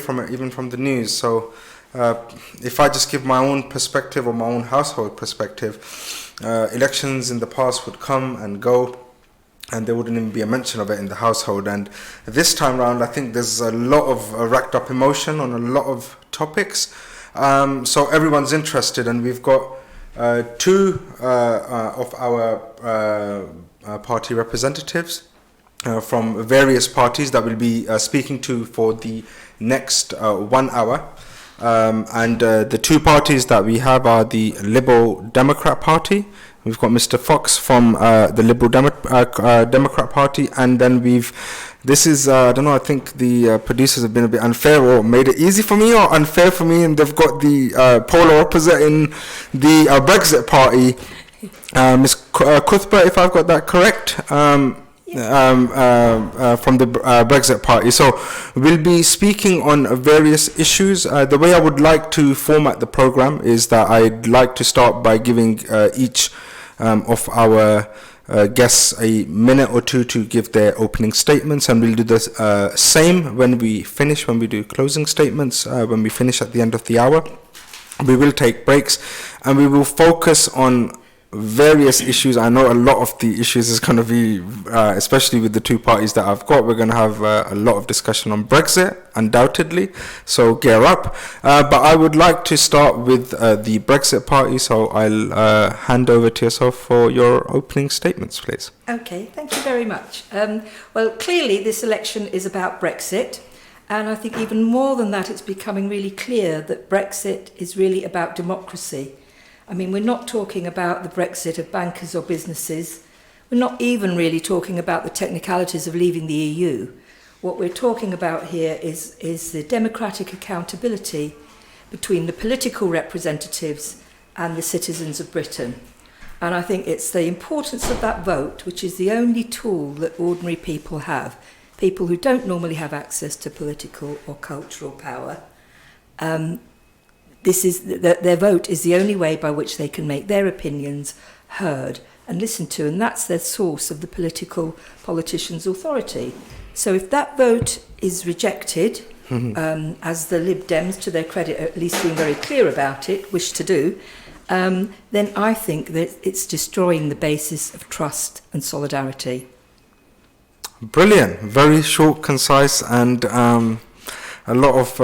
from it, even from the news. So if I just give my own perspective or my own household perspective, elections in the past would come and go, and there wouldn't even be a mention of it in the household. And this time round, I think there's a lot of racked up emotion on a lot of topics. So everyone's interested, and we've got two of our party representatives from various parties that we'll be speaking to for the next 1 hour. And the two parties that we have are the Liberal Democrat Party. We've got Mr. Fox from the Liberal Democrat Party, and then this is, I don't know, I think the producers have been a bit unfair, or made it easy for me or unfair for me, and they've got the polar opposite in the Brexit Party, Ms. Cuthbert, if I've got that correct, from the Brexit Party. So we'll be speaking on various issues. The way I would like to format the program is that I'd like to start by giving each of our guests a minute or two to give their opening statements, and we'll do the same when we finish, when we do closing statements, when we finish at the end of the hour. We will take breaks, and we will focus on various issues. I know a lot of the issues is going to be, especially with the two parties that I've got, we're going to have a lot of discussion on Brexit, undoubtedly, so gear up. But I would like to start with the Brexit Party, so I'll hand over to yourself for your opening statements, please. Okay, thank you very much. Well, clearly this election is about Brexit, and I think even more than that, it's becoming really clear that Brexit is really about democracy. I mean, we're not talking about the Brexit of bankers or businesses. We're not even really talking about the technicalities of leaving the EU. What we're talking about here is the democratic accountability between the political representatives and the citizens of Britain. And I think it's the importance of that vote, which is the only tool that ordinary people have, people who don't normally have access to political or cultural power. Their vote is the only way by which they can make their opinions heard and listened to, and that's their source of the politician's authority. So if that vote is rejected, as the Lib Dems, to their credit, at least being very clear about it, wish to do, then I think that it's destroying the basis of trust and solidarity. Brilliant. Very short, concise, and a lot of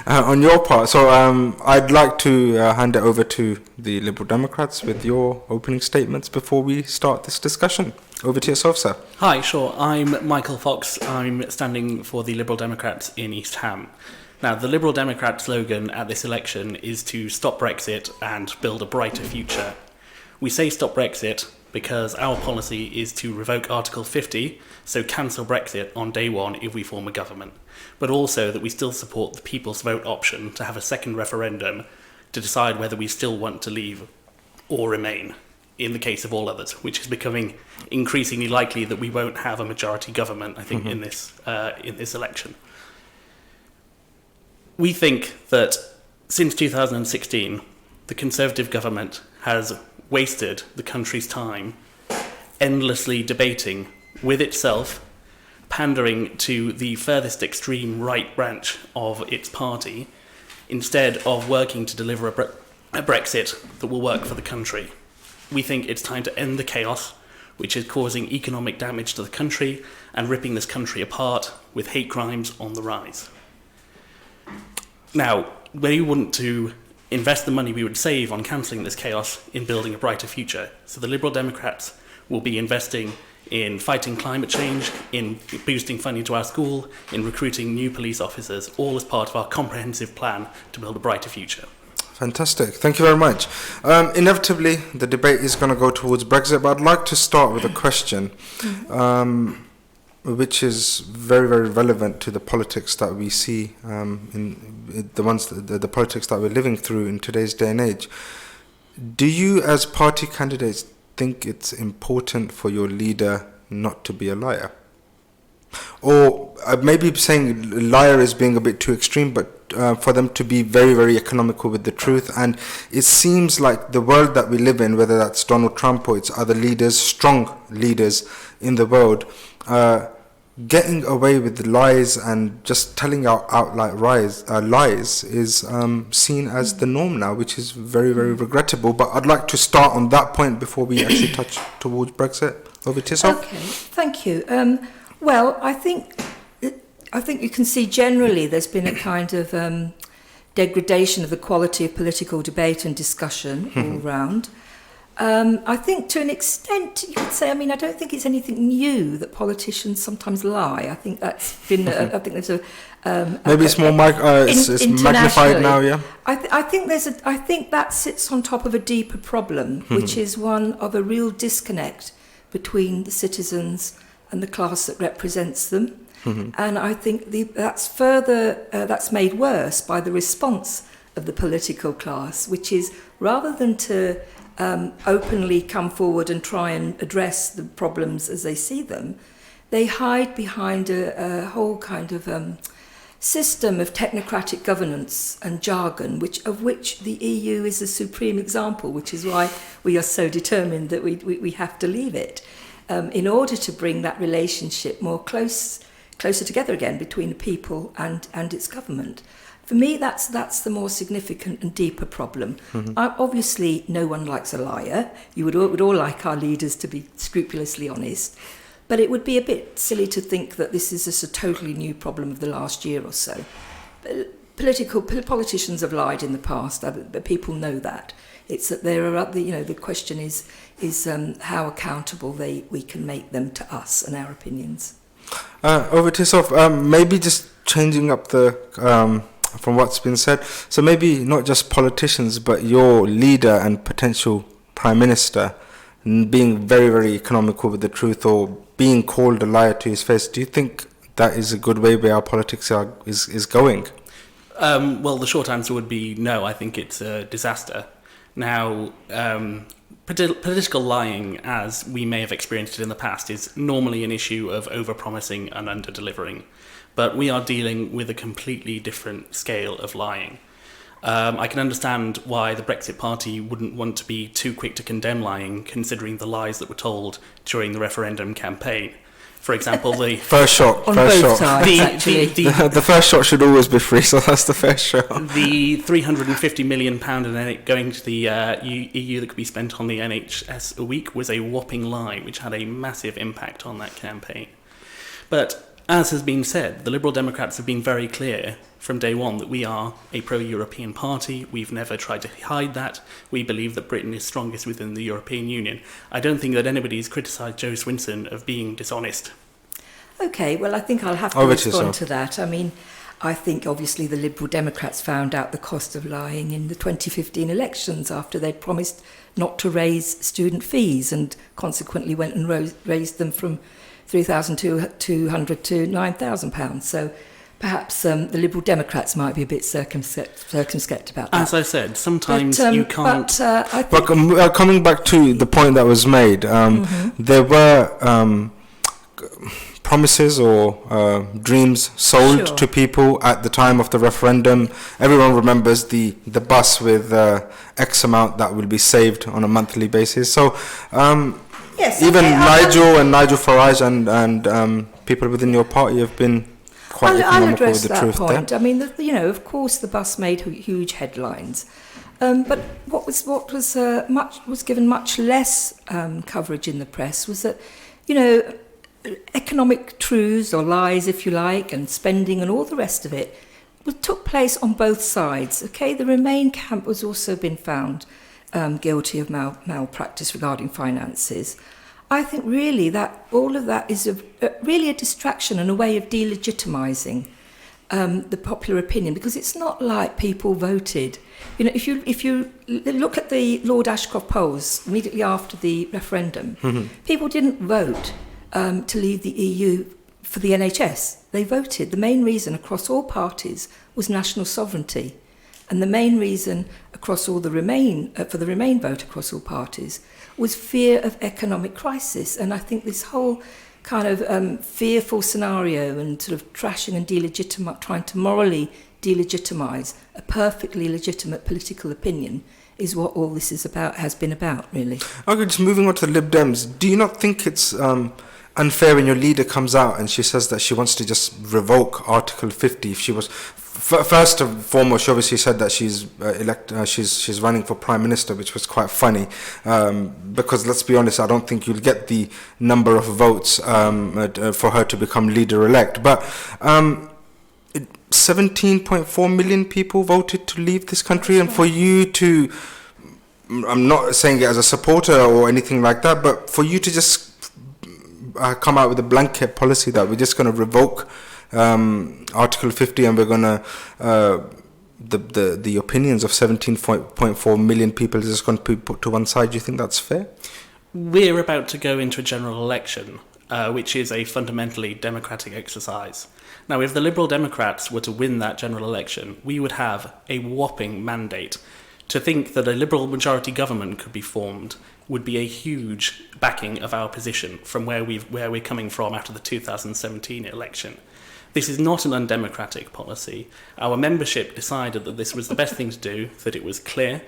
on your part. So I'd like to hand it over to the Liberal Democrats with your opening statements before we start this discussion. Over to yourself, sir. Hi, sure. I'm Michael Fox. I'm standing for the Liberal Democrats in East Ham. Now, the Liberal Democrat slogan at this election is to stop Brexit and build a brighter future. We say stop Brexit because our policy is to revoke Article 50, so cancel Brexit on day one if we form a government, but also that we still support the people's vote option to have a second referendum to decide whether we still want to leave or remain, in the case of all others, which is becoming increasingly likely that we won't have a majority government, I think, in this election. We think that since 2016, the Conservative government has wasted the country's time endlessly debating with itself, pandering to the furthest extreme right branch of its party, instead of working to deliver a Brexit that will work for the country. We think it's time to end the chaos, which is causing economic damage to the country and ripping this country apart with hate crimes on the rise. Now, we want to invest the money we would save on cancelling this chaos in building a brighter future. So the Liberal Democrats will be investing in fighting climate change, in boosting funding to our school, in recruiting new police officers, all as part of our comprehensive plan to build a brighter future. Fantastic. Thank you very much. Inevitably, the debate is going to go towards Brexit, but I'd like to start with a question which is very, very relevant to the politics that we see, in the politics that we're living through in today's day and age. Do you, as party candidates, think it's important for your leader not to be a liar? Or maybe saying liar is being a bit too extreme, but for them to be very, very economical with the truth. And it seems like the world that we live in, whether that's Donald Trump or it's other leaders, strong leaders in the world, getting away with the lies and just telling out outright lies is seen as the norm now, which is very, very regrettable. But I'd like to start on that point before we actually touch towards Brexit. Over to yourself. Okay, thank you. Well, I think you can see generally there's been a kind of degradation of the quality of political debate and discussion all round. I think to an extent you could say, I mean, I don't think it's anything new that politicians sometimes lie. I think that's been, I think there's maybe it's more it's magnified now, yeah. I think that sits on top of a deeper problem, which is one of a real disconnect between the citizens and the class that represents them. And I think that's made worse by the response of the political class, which is rather than to openly come forward and try and address the problems as they see them, they hide behind a whole kind of system of technocratic governance and jargon, of which the EU is a supreme example, which is why we are so determined that we have to leave it, in order to bring that relationship more closer together again between the people and its government. For me, that's the more significant and deeper problem. Obviously, no one likes a liar. You would all like our leaders to be scrupulously honest. But it would be a bit silly to think that this is just a totally new problem of the last year or so. Politicians have lied in the past, but people know that. It's that the question is how accountable we can make them to us and our opinions. Over to yourself. Maybe just changing up from what's been said. So maybe not just politicians, but your leader and potential prime minister being very, very economical with the truth or being called a liar to his face. Do you think that is a good way where our politics is going? Well, the short answer would be no. I think it's a disaster. Now, political lying, as we may have experienced it in the past, is normally an issue of over-promising and under-delivering. But we are dealing with a completely different scale of lying. I can understand why the Brexit Party wouldn't want to be too quick to condemn lying, considering the lies that were told during the referendum campaign. For example, the first shot. The first shot should always be free, so that's the first shot. The £350 million going to the EU that could be spent on the NHS a week was a whopping lie, which had a massive impact on that campaign. But as has been said, the Liberal Democrats have been very clear from day one that we are a pro-European party. We've never tried to hide that. We believe that Britain is strongest within the European Union. I don't think that anybody's criticised Joe Swinson of being dishonest. Okay, well, I think I'll have to respond to that. I mean, I think obviously the Liberal Democrats found out the cost of lying in the 2015 elections after they'd promised not to raise student fees and consequently went and raised them from £3,200 to £9,000. So perhaps the Liberal Democrats might be a bit circumspect about that. As I said, sometimes you can't... But coming back to the point that was made, there were promises or dreams sold to people at the time of the referendum. Everyone remembers the bus with X amount that will be saved on a monthly basis. So... Yes, even Nigel Farage and people within your party have been quite economical with the truth. I'll address that point. I mean, of course, the bus made huge headlines, but what was given much less coverage in the press was that, economic truths or lies, if you like, and spending and all the rest of it took place on both sides. Okay, the Remain camp was also been found guilty of malpractice regarding finances. I think really that all of that is really a distraction and a way of delegitimising the popular opinion, because it's not like people voted. If you look at the Lord Ashcroft polls immediately after the referendum, people didn't vote to leave the EU for the NHS. They voted. The main reason across all parties was national sovereignty. And the main reason across all the for the Remain vote across all parties was fear of economic crisis. And I think this whole kind of fearful scenario and sort of trashing and trying to morally delegitimise a perfectly legitimate political opinion is what all this has been about, really. Okay, just moving on to the Lib Dems. Do you not think it's unfair when your leader comes out and she says that she wants to just revoke Article 50. If she was first and foremost, she obviously said that she's running for prime minister, which was quite funny, because let's be honest, I don't think you'll get the number of votes for her to become leader elect. But 17.4 million people voted to leave this country, and for you to, I'm not saying it as a supporter or anything like that, but for you to just come out with a blanket policy that we're just going to revoke Article 50 and we're going to the opinions of 17.4 million people is just going to be put to one side. Do you think that's fair? We're about to go into a general election, which is a fundamentally democratic exercise. Now, if the Liberal Democrats were to win that general election, we would have a whopping mandate. To think that a Liberal majority government could be formed would be a huge backing of our position from where we're coming from after the 2017 election. This is not an undemocratic policy. Our membership decided that this was the best thing to do, that it was clear,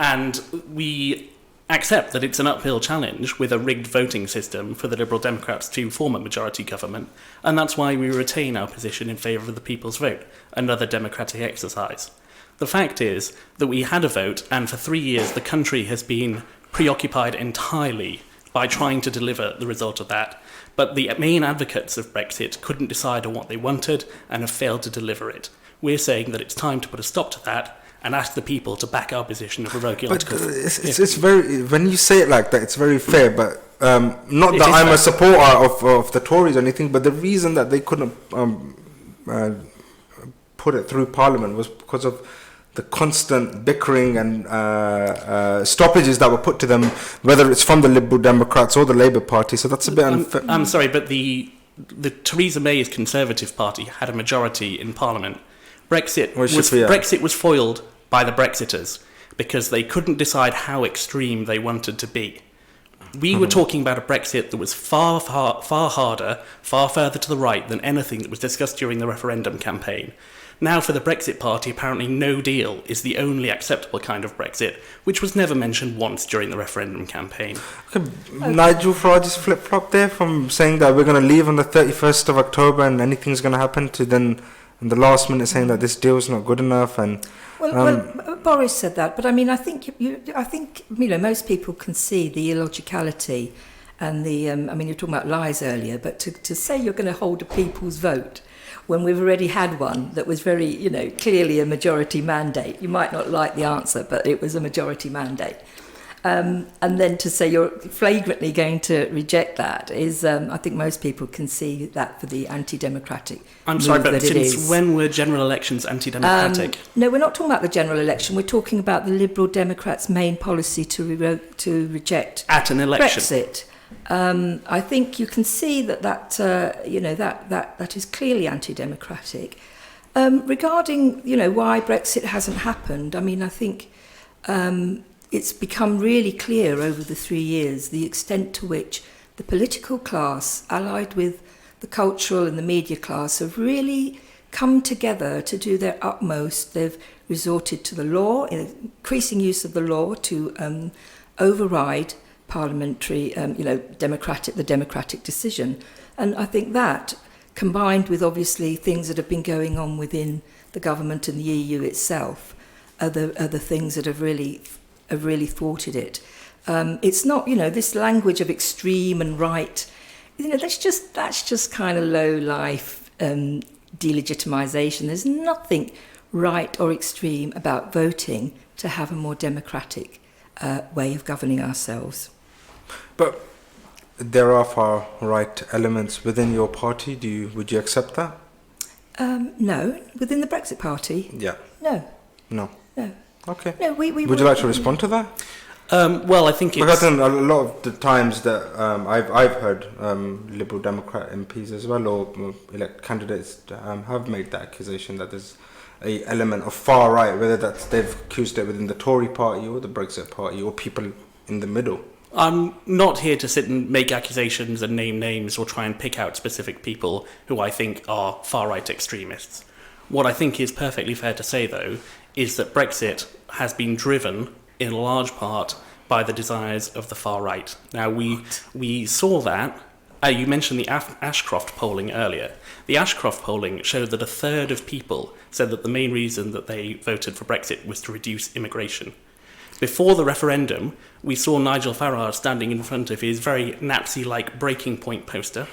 and we accept that it's an uphill challenge with a rigged voting system for the Liberal Democrats to form a majority government, and that's why we retain our position in favour of the people's vote, another democratic exercise. The fact is that we had a vote, and for 3 years the country has been preoccupied entirely by trying to deliver the result of that. But the main advocates of Brexit couldn't decide on what they wanted and have failed to deliver it. We're saying that it's time to put a stop to that and ask the people to back our position of revoking Article 50. It's very, when you say it like that, it's very fair, but not that I'm a supporter of the Tories or anything, but the reason that they couldn't put it through Parliament was because of the constant bickering and stoppages that were put to them, whether it's from the Liberal Democrats or the Labour Party. So that's a bit unfair. I'm sorry, but the Theresa May's Conservative Party had a majority in Parliament. Brexit was foiled by the Brexiters because they couldn't decide how extreme they wanted to be. We were talking about a Brexit that was far harder, far further to the right than anything that was discussed during the referendum campaign. Now, for the Brexit Party, apparently no deal is the only acceptable kind of Brexit, which was never mentioned once during the referendum campaign. Okay, Nigel Farage's flip-flop there from saying that we're going to leave on the 31st of October and anything's going to happen to then in the last minute saying that this deal's not good enough. And well, Boris said that, but I mean, I think most people can see the illogicality and the. I mean, you're talking about lies earlier, but to say you're going to hold a people's vote when we've already had one that was very, clearly a majority mandate. You might not like the answer, but it was a majority mandate. And then to say you're flagrantly going to reject that is, I think most people can see that for the anti-democratic. I'm sorry, but since when were general elections anti-democratic? No, we're not talking about the general election. We're talking about the Liberal Democrats' main policy to reject at an election. Brexit. I think you can see that is clearly anti-democratic. Regarding why Brexit hasn't happened, I mean, I think it's become really clear over the 3 years the extent to which the political class, allied with the cultural and the media class, have really come together to do their utmost. They've resorted to the law, increasing use of the law to override parliamentary, the democratic decision. And I think that, combined with obviously things that have been going on within the government and the EU itself, are the things that have really thwarted it. It's not, this language of extreme and right, that's just kind of low life delegitimization. There's nothing right or extreme about voting to have a more democratic way of governing ourselves. But there are far right elements within your party. Would you accept that? No. Within the Brexit Party? Yeah. No. Okay. No, we would you like to respond to that? Well, I think it's... Because a lot of the times that I've heard Liberal Democrat MPs as well, or elect candidates have made that accusation that there's a element of far right, whether that's they've accused it within the Tory party or the Brexit party or people in the middle. I'm not here to sit and make accusations and name names or try and pick out specific people who I think are far-right extremists. What I think is perfectly fair to say, though, is that Brexit has been driven in large part by the desires of the far right. Now, we saw that You mentioned the Ashcroft polling earlier. The Ashcroft polling showed that a third of people said that the main reason that they voted for Brexit was to reduce immigration. Before the referendum, we saw Nigel Farage standing in front of his very Nazi-like Breaking Point poster.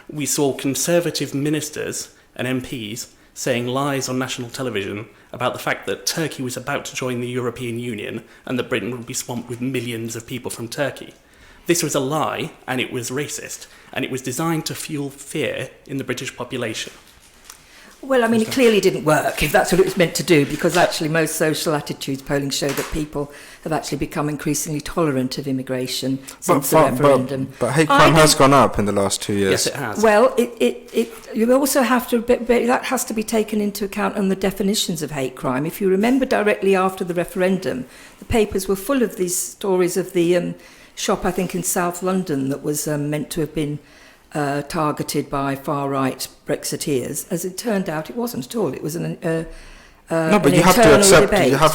We saw Conservative ministers and MPs saying lies on national television about the fact that Turkey was about to join the European Union and that Britain would be swamped with millions of people from Turkey. This was a lie, and it was racist, and it was designed to fuel fear in the British population. Well, I mean, it clearly didn't work, if that's what it was meant to do, because actually most social attitudes polling show that people have actually become increasingly tolerant of immigration since the referendum. But hate crime has gone up in the last 2 years. Yes, it has. Well, you also have to, that has to be taken into account on the definitions of hate crime. If you remember directly after the referendum, the papers were full of these stories of the shop, I think, in South London that was meant to have been targeted by far-right Brexiteers. As it turned out, it wasn't at all. It was no, but you have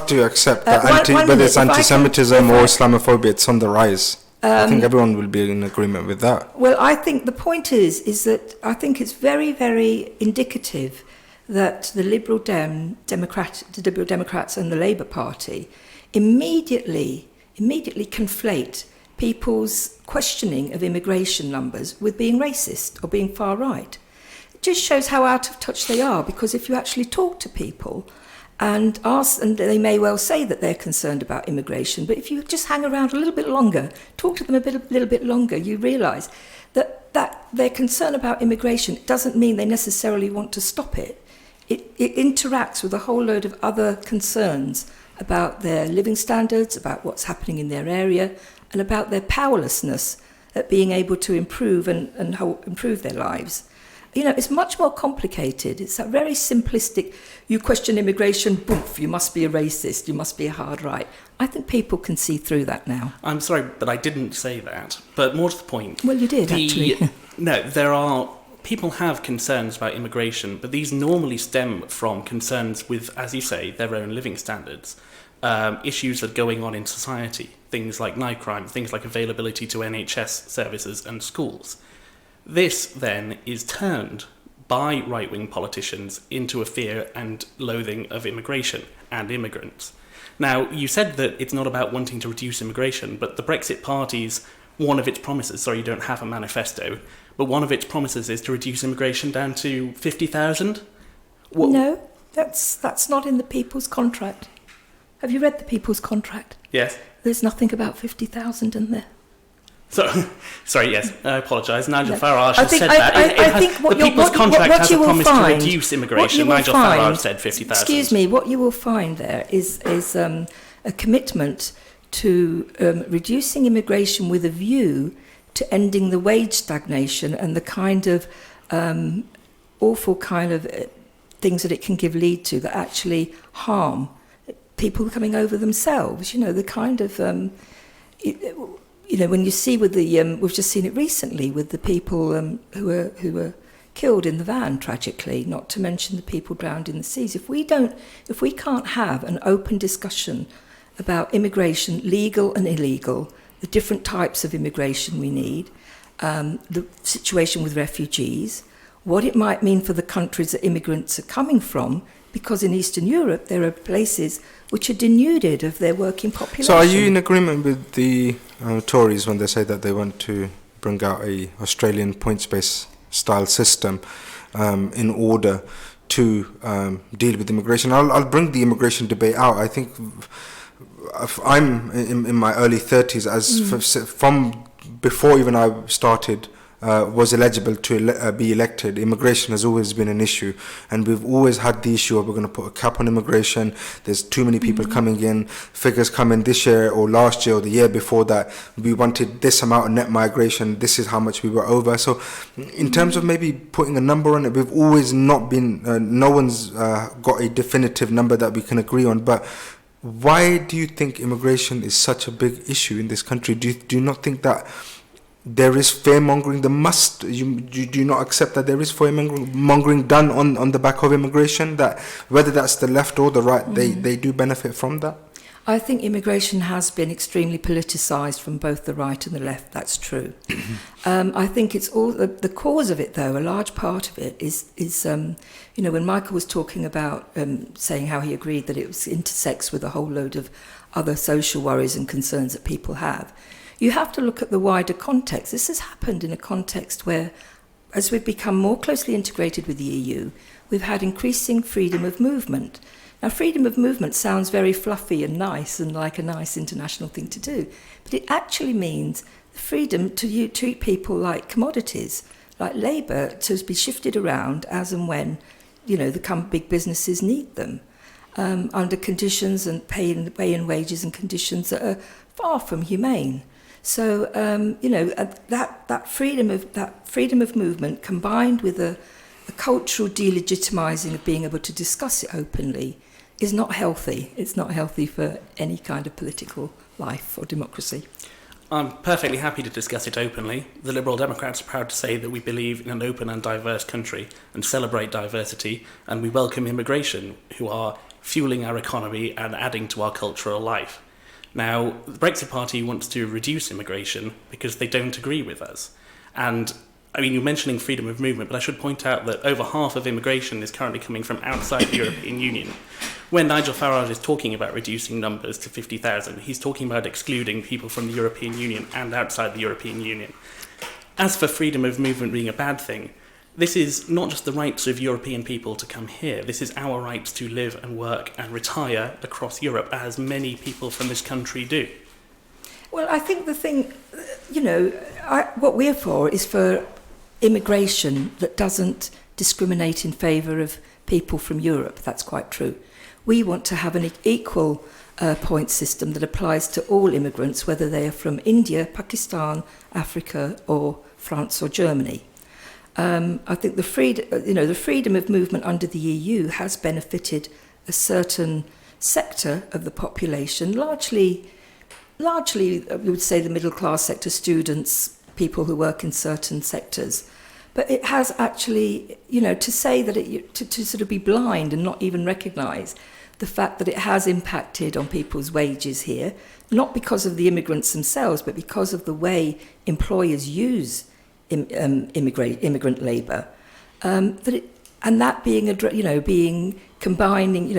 to accept that whether it's anti-Semitism or Islamophobia, it's on the rise. I think everyone will be in agreement with that. Well, I think the point is that I think it's very, very indicative that the Liberal Democrats and the Labour Party immediately conflate people's questioning of immigration numbers with being racist or being far right. It just shows how out of touch they are, because if you actually talk to people and ask, and they may well say that they're concerned about immigration, but if you just hang around a little bit longer, talk to them a little bit longer, you realise that their concern about immigration doesn't mean they necessarily want to stop it. It interacts with a whole load of other concerns about their living standards, about what's happening in their area, and about their powerlessness at being able to improve and improve their lives. You know, it's much more complicated. It's that very simplistic, you question immigration, boof, you must be a racist, you must be a hard right. I think people can see through that now. I'm sorry, but I didn't say that. But more to the point. Well, you did, actually. No, people have concerns about immigration, but these normally stem from concerns with, as you say, their own living standards. Issues that are going on in society, things like knife crime, things like availability to NHS services and schools. This, then, is turned by right-wing politicians into a fear and loathing of immigration and immigrants. Now, you said that it's not about wanting to reduce immigration, but the Brexit Party's, one of its promises, sorry, you don't have a manifesto, but one of its promises is to reduce immigration down to 50,000? No, that's not in the People's Contract. Have you read the People's Contract? Yes. There's nothing about 50,000 in there. Sorry, yes, I apologise. Nigel Farage has said that. I think the People's Contract has a promise to reduce immigration. Nigel Farage said 50,000. Excuse me, what you will find there is a commitment to reducing immigration with a view to ending the wage stagnation and the kind of awful kind of things that it can lead to that actually harm people coming over themselves. You know, the kind of, when you see with the, we've just seen it recently with the people who were killed in the van, tragically, not to mention the people drowned in the seas. If we can't have an open discussion about immigration, legal and illegal, the different types of immigration we need, the situation with refugees, what it might mean for the countries that immigrants are coming from, because in Eastern Europe there are places which are denuded of their working population. So are you in agreement with the Tories when they say that they want to bring out a Australian points-based style system in order to deal with immigration? I'll bring the immigration debate out. I think I'm in my early 30s, from before even I started was eligible to be elected. Immigration has always been an issue, and we've always had the issue of we're going to put a cap on immigration. There's too many people coming in. Figures come in this year or last year or the year before that. We wanted this amount of net migration. This is how much we were over. So in terms of maybe putting a number on it, we've always not been, no one's got a definitive number that we can agree on. But why do you think immigration is such a big issue in this country? Do you not think that there is fear-mongering? Do you not accept that there is fear-mongering done on the back of immigration, that whether that's the left or the right, they do benefit from that? I think immigration has been extremely politicised from both the right and the left. That's true. I think it's all the cause of it, though. A large part of it is when Michael was talking about saying how he agreed that it was intersects with a whole load of other social worries and concerns that people have. You have to look at the wider context. This has happened in a context where, as we've become more closely integrated with the EU, we've had increasing freedom of movement. Now, freedom of movement sounds very fluffy and nice and like a nice international thing to do, but it actually means the freedom to treat people like commodities, like labour, to be shifted around as and when, the big businesses need them, under conditions and pay and wages and conditions that are far from humane. So, that freedom of movement combined with a cultural delegitimizing of being able to discuss it openly is not healthy. It's not healthy for any kind of political life or democracy. I'm perfectly happy to discuss it openly. The Liberal Democrats are proud to say that we believe in an open and diverse country and celebrate diversity, and we welcome immigration, who are fueling our economy and adding to our cultural life. Now, the Brexit Party wants to reduce immigration because they don't agree with us. And you're mentioning freedom of movement, but I should point out that over half of immigration is currently coming from outside the European Union. When Nigel Farage is talking about reducing numbers to 50,000, he's talking about excluding people from the European Union and outside the European Union. As for freedom of movement being a bad thing, this is not just the rights of European people to come here. This is our rights to live and work and retire across Europe, as many people from this country do. Well, I think the thing, what we're for is for immigration that doesn't discriminate in favour of people from Europe. That's quite true. We want to have an equal point system that applies to all immigrants, whether they are from India, Pakistan, Africa, or France or Germany. I think the freedom of movement under the EU has benefited a certain sector of the population, largely, we would say the middle class sector, students, people who work in certain sectors. But it has actually, to say that to sort of be blind and not even recognise the fact that it has impacted on people's wages here, not because of the immigrants themselves, but because of the way employers use immigrant labour,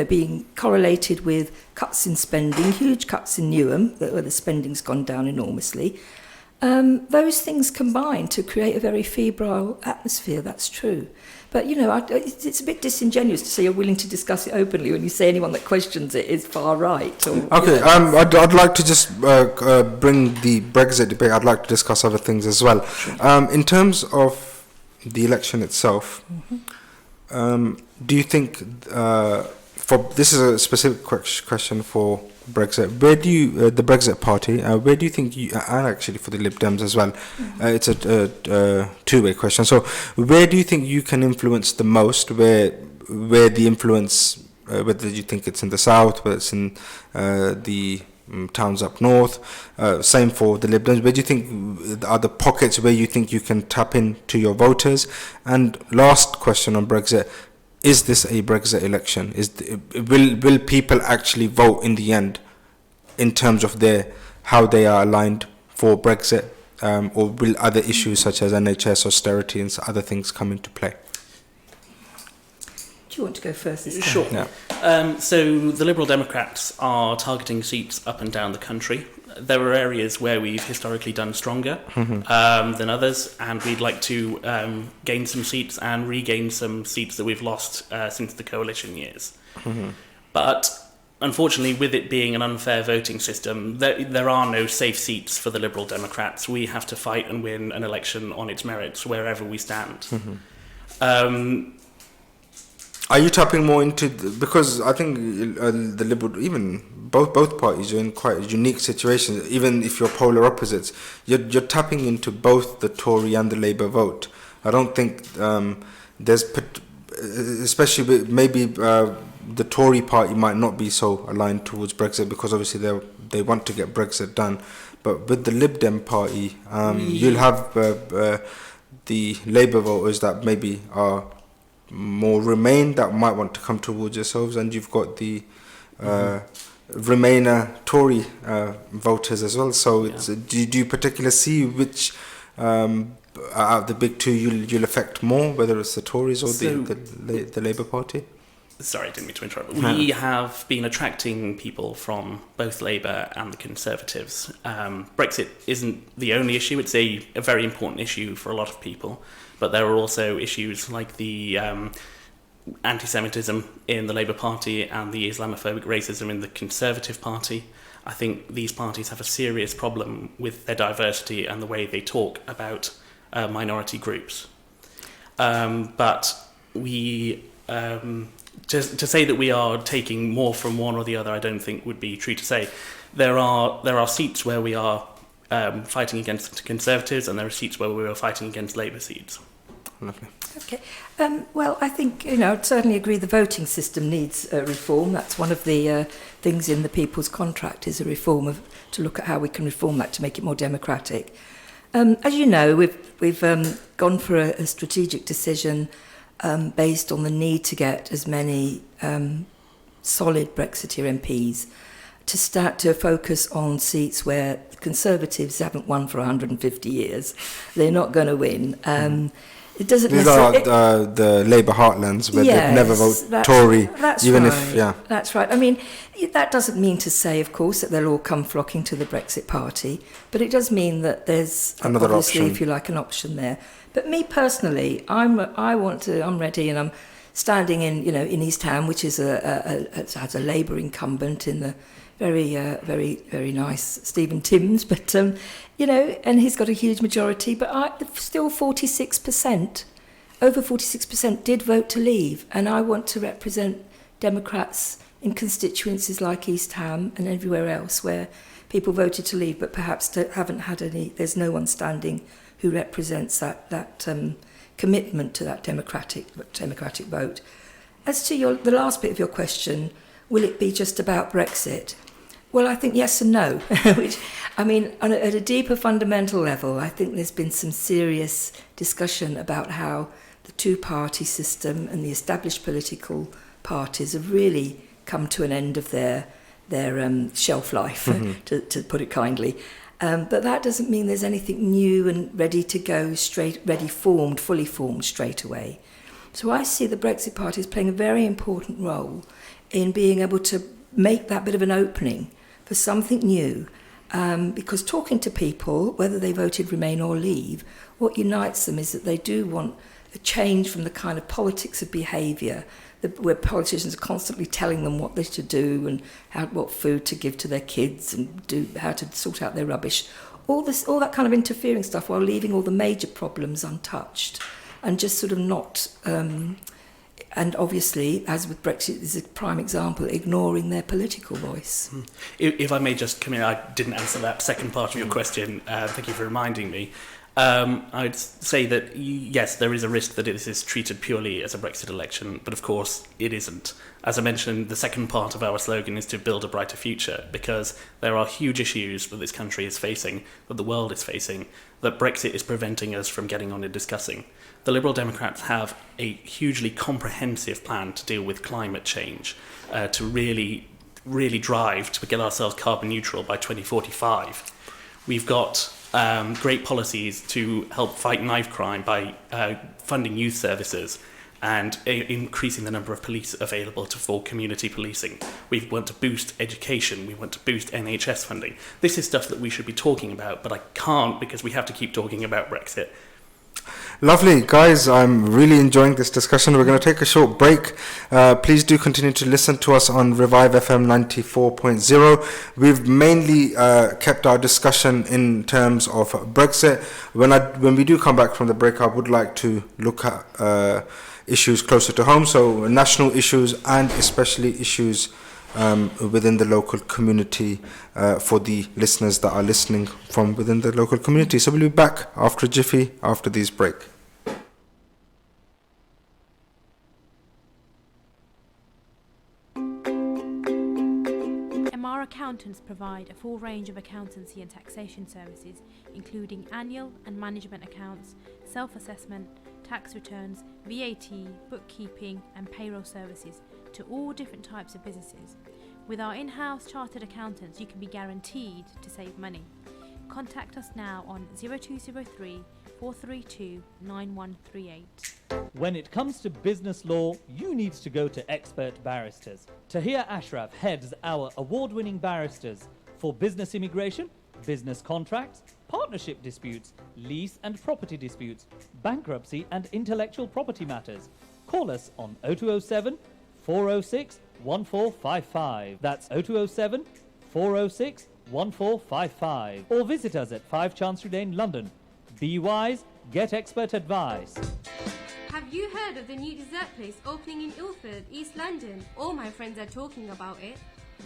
being correlated with cuts in spending, huge cuts in Newham, where the spending's gone down enormously. Those things combine to create a very febrile atmosphere. That's true. But, it's a bit disingenuous to say you're willing to discuss it openly when you say anyone that questions it is far right. Okay, I'd like to just bring the Brexit debate. I'd like to discuss other things as well. In terms of the election itself, do you think, this is a specific question for Brexit, where do you, the Brexit Party, where do you think you, and actually for the Lib Dems as well, it's a two-way question. So where do you think you can influence the most, where the influence, whether you think it's in the south, whether it's in the towns up north, same for the Lib Dems, where do you think are the pockets where you think you can tap into your voters? And last question on Brexit, is this a Brexit election? Will people actually vote in the end in terms of how they are aligned for Brexit, or will other issues such as NHS, austerity and other things come into play? Do you want to go first this time? Sure. Yeah. So the Liberal Democrats are targeting seats up and down the country. There are areas where we've historically done stronger than others, and we'd like to gain some seats and regain some seats that we've lost since the coalition years. But unfortunately, with it being an unfair voting system, there are no safe seats for the Liberal Democrats. We have to fight and win an election on its merits wherever we stand. Are you tapping more into because I think the Liberal, even both parties are in quite a unique situation. Even if you're polar opposites, you're tapping into both the Tory and the Labour vote. I don't think there's, especially maybe the Tory party might not be so aligned towards Brexit because obviously they want to get Brexit done. But with the Lib Dem party, you'll have the Labour voters that maybe are more Remain that might want to come towards yourselves, and you've got the Remainer Tory voters as well. So it's, do you particularly see which out of the big two you'll affect more, whether it's the Tories or the Labour Party? Sorry, I didn't mean to interrupt. We have been attracting people from both Labour and the Conservatives. Brexit isn't the only issue. It's a very important issue for a lot of people. But there are also issues like the anti-Semitism in the Labour Party and the Islamophobic racism in the Conservative Party. I think these parties have a serious problem with their diversity and the way they talk about minority groups. But we... To say that we are taking more from one or the other, I don't think would be true to say. There are seats where we are fighting against Conservatives, and there are seats where we are fighting against Labour seats. Lovely. Okay. Well, I think, I'd certainly agree the voting system needs reform. That's one of the things in the People's Contract, is a reform to look at how we can reform that to make it more democratic. As you know, we've gone for a strategic decision based on the need to get as many solid Brexiteer MPs to start to focus on seats where the Conservatives haven't won for 150 years. They're not going to win. It doesn't. These are the Labour heartlands where they'd never vote Tory, even right. That's right. I mean, that doesn't mean to say, of course, that they'll all come flocking to the Brexit Party, but it does mean that there's another obviously, option, if you like, an option there. But me personally, I'm ready, and I'm standing in East Ham, which is has a Labour incumbent in the very nice Stephen Timms, but and he's got a huge majority, but still 46%, over 46% did vote to leave, and I want to represent Democrats in constituencies like East Ham and everywhere else where people voted to leave, but perhaps haven't had any. There's no one standing who represents that commitment to that democratic vote. As to the last bit of your question, will it be just about Brexit? Well, I think yes and no. Which, I mean, at a deeper fundamental level, I think there's been some serious discussion about how the two-party system and the established political parties have really come to an end of their shelf life, to put it kindly. But that doesn't mean there's anything new and ready to go, fully formed straight away. So I see the Brexit Party as playing a very important role in being able to make that bit of an opening for something new. Because talking to people, whether they voted Remain or Leave, what unites them is that they do want a change from the kind of politics of behaviour where politicians are constantly telling them what they should do and what food to give to their kids and how to sort out their rubbish. All that kind of interfering stuff, while leaving all the major problems untouched and just sort of not. And obviously, as with Brexit, is a prime example, ignoring their political voice. If I may just come in, I didn't answer that second part of your question. Thank you for reminding me. I'd say that, yes, there is a risk that this is treated purely as a Brexit election, but of course it isn't. As I mentioned, the second part of our slogan is to build a brighter future, because there are huge issues that this country is facing, that the world is facing, that Brexit is preventing us from getting on and discussing. The Liberal Democrats have a hugely comprehensive plan to deal with climate change, to really drive to get ourselves carbon neutral by 2045. We've got great policies to help fight knife crime by funding youth services and increasing the number of police available for community policing. We want to boost education. We want to boost NHS funding. This is stuff that we should be talking about, but I can't because we have to keep talking about Brexit. Lovely, guys. I'm really enjoying this discussion. We're going to take a short break. Please do continue to listen to us on ReviveFM 94.0. We've mainly kept our discussion in terms of Brexit. When we do come back from the break, I would like to look at issues closer to home, so national issues and especially issues within the local community for the listeners that are listening from within the local community. So we'll be back after a jiffy after these break. MR Accountants provide a full range of accountancy and taxation services, including annual and management accounts, self-assessment, tax returns, VAT, bookkeeping and payroll services to all different types of businesses. With our in-house chartered accountants, you can be guaranteed to save money. Contact us now on 0203 432 9138. When it comes to business law, you need to go to expert barristers. Tahir Ashraf heads our award-winning barristers for business immigration, business contracts, partnership disputes, lease and property disputes, bankruptcy and intellectual property matters. Call us on 0207 406 1455. That's 0207 406 1455. Or visit us at 5 Chancery Lane, London. Be wise, get expert advice. Have you heard of the new dessert place opening in Ilford, East London? All my friends are talking about it.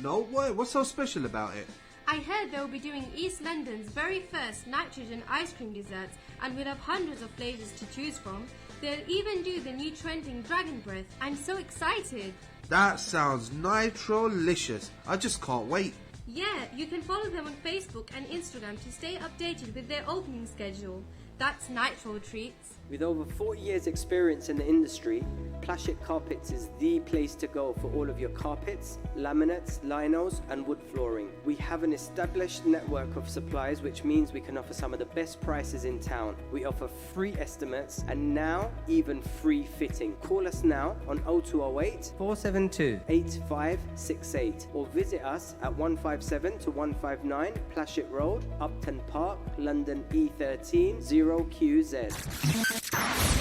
No way, what's so special about it? I heard they'll be doing East London's very first nitrogen ice cream desserts and will have hundreds of flavours to choose from. They'll even do the new trending Dragon Breath. I'm so excited. That sounds nitro-licious. I just can't wait. Yeah, you can follow them on Facebook and Instagram to stay updated with their opening schedule. That's Nitro Treats. With over 40 years experience in the industry, Plastic Carpets is the place to go for all of your carpets, laminates, linos and wood flooring. We have an established network of suppliers, which means we can offer some of the best prices in town. We offer free estimates and now even free fitting. Call us now on 0208 472 8568 or visit us at 157 to 159 Plashet Road, Upton Park, London E13 0QZ.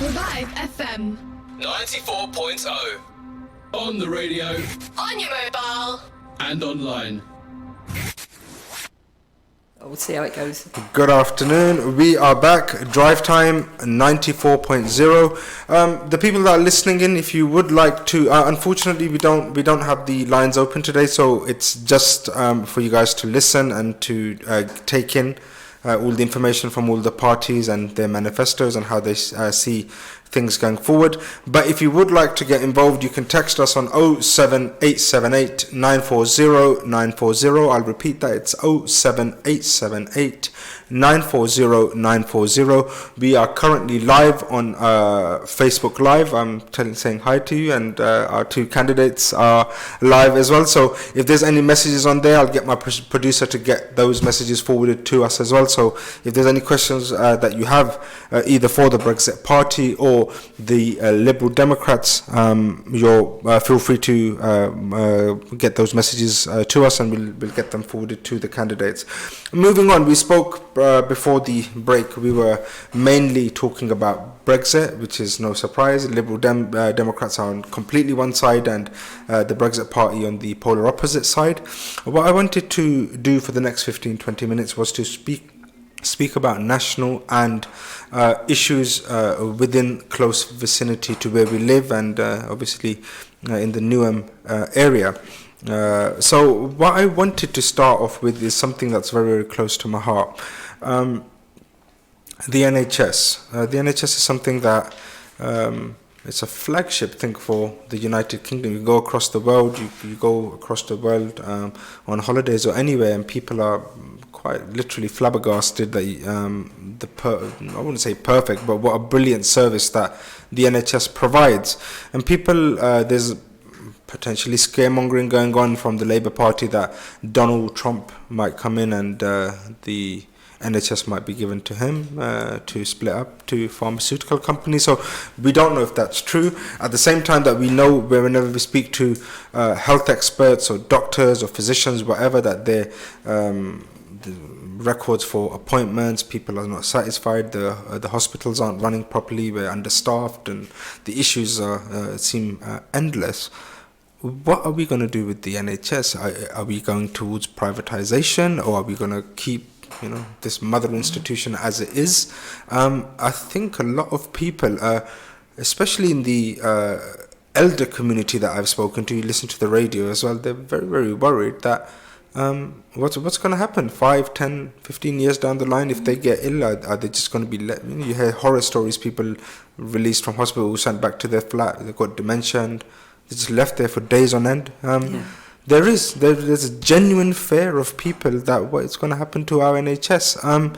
Revive FM 94.0 on the radio, on your mobile and online. We'll see how it goes. Good afternoon. We are back. Drive time 94.0. The people that are listening in, if you would like to, unfortunately we don't have the lines open today, so it's just for you guys to listen and to take in all the information from all the parties and their manifestos and how they see things going forward. But if you would like to get involved, you can text us on 07878 940 940. I'll repeat that, it's 07878 940 940. We are currently live on Facebook Live. I'm saying hi to you, and our two candidates are live as well. So if there's any messages on there, I'll get my producer to get those messages forwarded to us as well. So if there's any questions that you have, either for the Brexit Party or the Liberal Democrats, feel free to get those messages to us, and we'll get them forwarded to the candidates. Moving on, we spoke before the break. We were mainly talking about Brexit, which is no surprise. Liberal Democrats are on completely one side, and the Brexit Party on the polar opposite side. What I wanted to do for the next 15-20 minutes was to speak about national and issues within close vicinity to where we live, and obviously in the Newham area. So what I wanted to start off with is something that's very, very close to my heart. The NHS. The NHS is something that it's a flagship thing for the United Kingdom. You go across the world, you go across the world on holidays or anywhere, and people are quite literally flabbergasted that I wouldn't say perfect, but what a brilliant service that the NHS provides. And people, there's potentially scaremongering going on from the Labour Party that Donald Trump might come in and the NHS might be given to him to split up to pharmaceutical companies. So we don't know if that's true. At the same time that we know, whenever we speak to health experts or doctors or physicians, whatever, that their the records for appointments, people are not satisfied, the hospitals aren't running properly, we're understaffed, and the issues seem endless. What are we going to do with the NHS? Are we going towards privatization, or are we going to keep this mother institution as it is? I think a lot of people, especially in the elder community that I've spoken to, you listen to the radio as well, they're very, very worried that what's going to happen 5, 10, 15 years down the line if they get ill. Are they just going to be you hear horror stories, people released from hospital who sent back to their flat, they've got dementia and they're just left there for days on end. There's a genuine fear of people that what's going to happen to our NHS.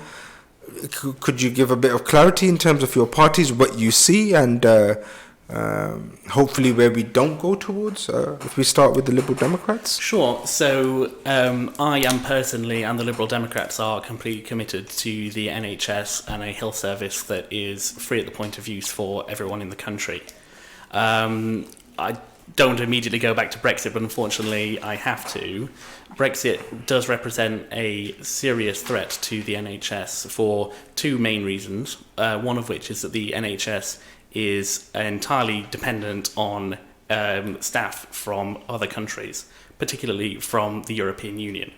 Could you give a bit of clarity in terms of your parties, what you see, and hopefully where we don't go towards, if we start with the Liberal Democrats? Sure. So I am personally, and the Liberal Democrats are completely committed to the NHS and a health service that is free at the point of use for everyone in the country. I don't immediately go back to Brexit, but unfortunately I have to. Brexit does represent a serious threat to the NHS for two main reasons, one of which is that the NHS is entirely dependent on staff from other countries, particularly from the European Union.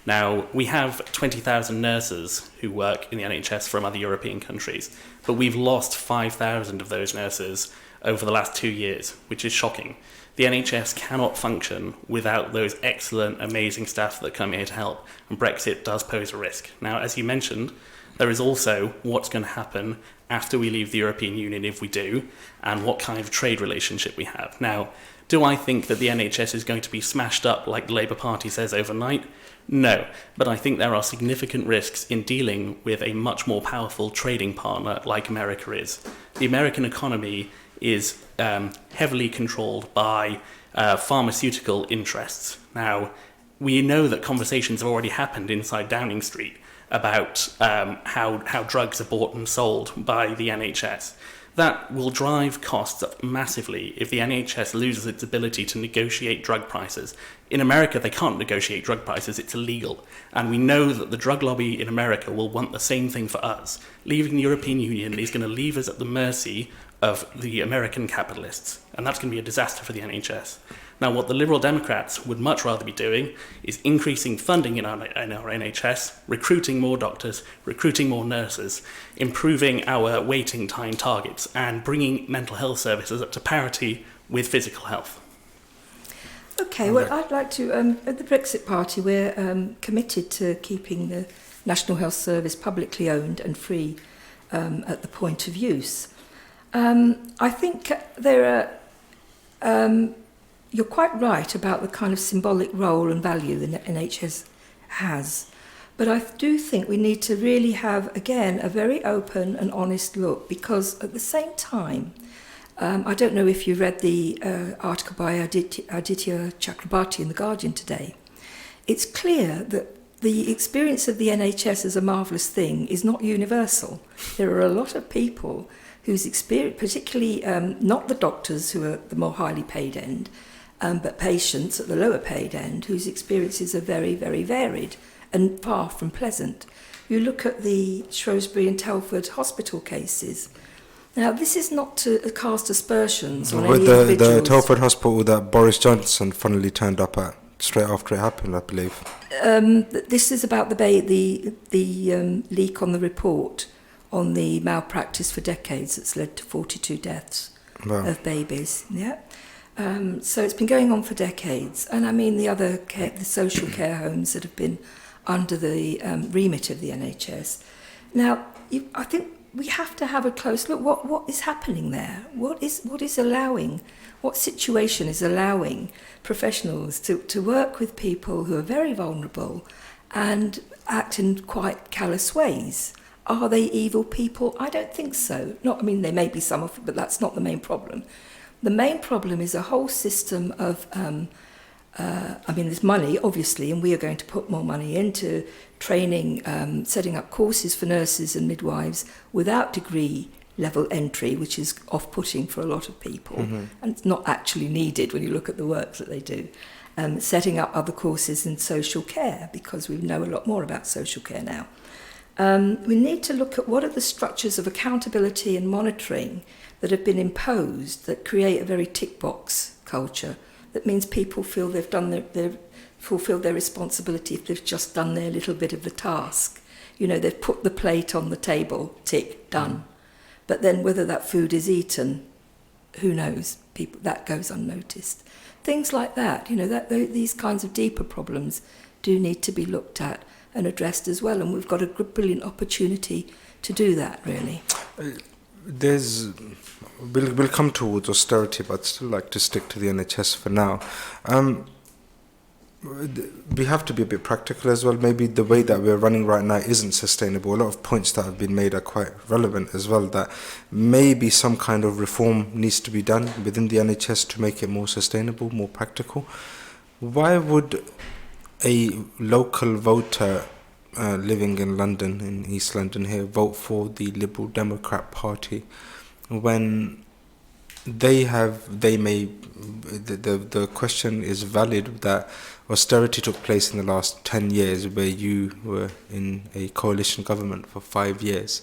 Now, we have 20,000 nurses who work in the NHS from other European countries, but we've lost 5,000 of those nurses over the last 2 years, which is shocking. The NHS cannot function without those excellent, amazing staff that come here to help, and Brexit does pose a risk. Now, as you mentioned, there is also what's going to happen after we leave the European Union, if we do, and what kind of trade relationship we have. Now, do I think that the NHS is going to be smashed up like the Labour Party says overnight? No, but I think there are significant risks in dealing with a much more powerful trading partner like America is. The American economy is heavily controlled by pharmaceutical interests. Now, we know that conversations have already happened inside Downing Street about how drugs are bought and sold by the NHS. That will drive costs up massively if the NHS loses its ability to negotiate drug prices. In America, they can't negotiate drug prices, it's illegal. And we know that the drug lobby in America will want the same thing for us. Leaving the European Union is going to leave us at the mercy of the American capitalists. And that's going to be a disaster for the NHS. Now, what the Liberal Democrats would much rather be doing is increasing funding in our NHS, recruiting more doctors, recruiting more nurses, improving our waiting time targets, and bringing mental health services up to parity with physical health. Okay, well, I'd like to, at the Brexit Party, we're committed to keeping the National Health Service publicly owned and free at the point of use. I think there are... You're quite right about the kind of symbolic role and value the NHS has. But I do think we need to really have, again, a very open and honest look, because at the same time, I don't know if you read the article by Aditya Chakrabarti in The Guardian today. It's clear that the experience of the NHS as a marvellous thing is not universal. There are a lot of people whose experience, particularly not the doctors who are the more highly paid end, but patients at the lower paid end whose experiences are very, very varied and far from pleasant. You look at the Shrewsbury and Telford hospital cases. Now, this is not to cast aspersions on any individuals. The Telford hospital that Boris Johnson funnily turned up at straight after it happened, I believe. This is about the leak on the report on the malpractice for decades that's led to 42 deaths of babies. Yeah. So it's been going on for decades. And I mean the social care homes that have been under the remit of the NHS. Now, I think we have to have a close look. What is happening there? What situation is allowing professionals to work with people who are very vulnerable and act in quite callous ways? Are they evil people? I don't think so. There may be some of it, but that's not the main problem. The main problem is a whole system of, there's money, obviously, and we are going to put more money into training, setting up courses for nurses and midwives without degree level entry, which is off-putting for a lot of people, and it's not actually needed when you look at the work that they do. Setting up other courses in social care, because we know a lot more about social care now. We need to look at what are the structures of accountability and monitoring that have been imposed that create a very tick box culture. That means people feel they've done fulfilled their responsibility if they've just done their little bit of the task. They've put the plate on the table, tick, done. But then whether that food is eaten, who knows? That goes unnoticed. Things like that, these kinds of deeper problems do need to be looked at and addressed as well, and we've got a brilliant opportunity to do that, really. We'll come towards austerity, but I'd still like to stick to the NHS for now. we have to be a bit practical as well. Maybe the way that we're running right now isn't sustainable. A lot of points that have been made are quite relevant as well, that maybe some kind of reform needs to be done within the NHS to make it more sustainable, more practical. Why would a local voter living in London, in East London here, vote for the Liberal Democrat Party when the question is valid that austerity took place in the last 10 years where you were in a coalition government for 5 years?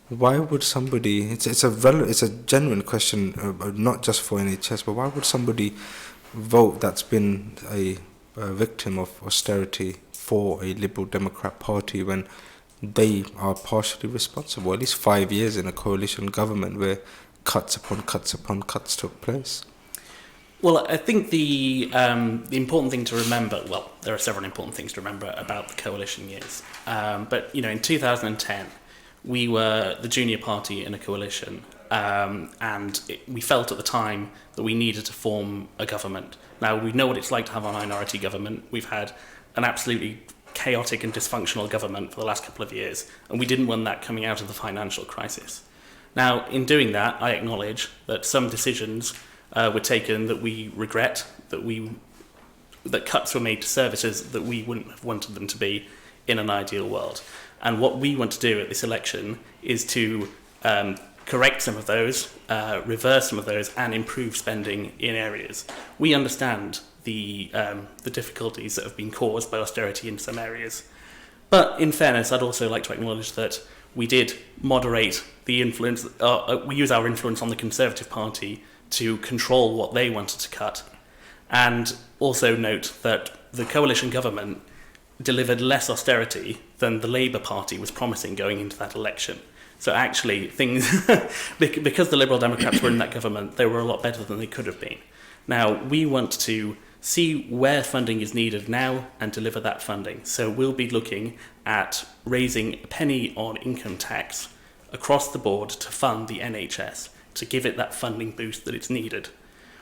Why would somebody, it's a genuine question, not just for NHS, but why would somebody vote that's been a victim of austerity for a Liberal Democrat Party when they are partially responsible? At least 5 years in a coalition government where cuts upon cuts upon cuts took place. Well, I think the important thing to remember, well, there are several important things to remember about the coalition years. But, in 2010, we were the junior party in a coalition, and we felt at the time that we needed to form a government. Now, we know what it's like to have a minority government. We've had an absolutely chaotic and dysfunctional government for the last couple of years, and we didn't want that coming out of the financial crisis. Now, in doing that, I acknowledge that some decisions were taken that we regret, that cuts were made to services that we wouldn't have wanted them to be in an ideal world. And what we want to do at this election is to correct some of those, reverse some of those, and improve spending in areas. We understand the difficulties that have been caused by austerity in some areas. But in fairness, I'd also like to acknowledge that we did moderate the influence, we use our influence on the Conservative Party to control what they wanted to cut. And also note that the coalition government delivered less austerity than the Labour Party was promising going into that election. So actually, things, because the Liberal Democrats were in that government, they were a lot better than they could have been. Now, we want to see where funding is needed now and deliver that funding. So we'll be looking at raising a penny on income tax across the board to fund the NHS, to give it that funding boost that it's needed.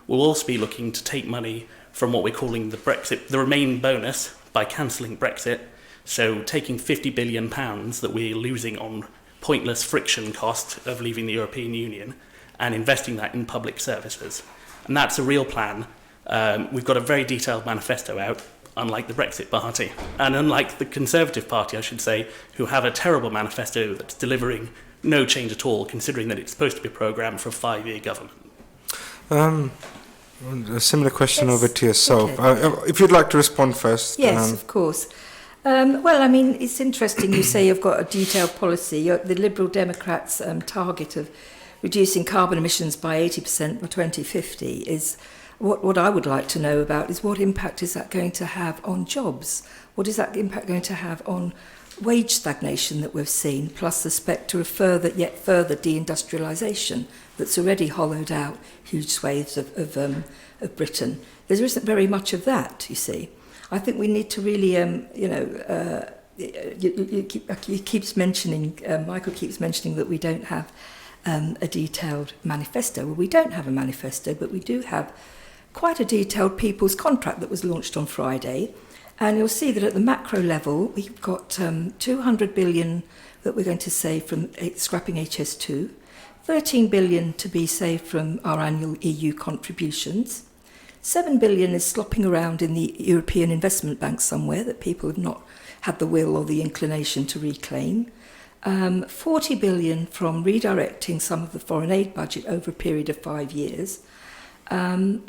We'll also be looking to take money from what we're calling the Remain bonus by cancelling Brexit, so taking £50 billion that we're losing on pointless friction cost of leaving the European Union and investing that in public services. And that's a real plan. We've got a very detailed manifesto out, unlike the Brexit Party, and unlike the Conservative Party, I should say, who have a terrible manifesto that's delivering no change at all, considering that it's supposed to be a programme for a 5-year government. A similar question over to yourself. Okay. If you'd like to respond first. Yes, of course. Well, I mean, it's interesting you say you've got a detailed policy. The Liberal Democrats' target of reducing carbon emissions by 80% by 2050 is what I would like to know about is what impact is that going to have on jobs? What is that impact going to have on wage stagnation that we've seen, plus the spectre of yet further deindustrialisation that's already hollowed out huge swathes of Britain? There isn't very much of that, you see. I think we need to really, you keeps mentioning, Michael keeps mentioning that we don't have a detailed manifesto. Well, we don't have a manifesto, but we do have quite a detailed people's contract that was launched on Friday. And you'll see that at the macro level, we've got 200 billion that we're going to save from scrapping HS2, 13 billion to be saved from our annual EU contributions, 7 billion is slopping around in the European Investment Bank somewhere that people have not had the will or the inclination to reclaim, 40 billion from redirecting some of the foreign aid budget over a period of 5 years, and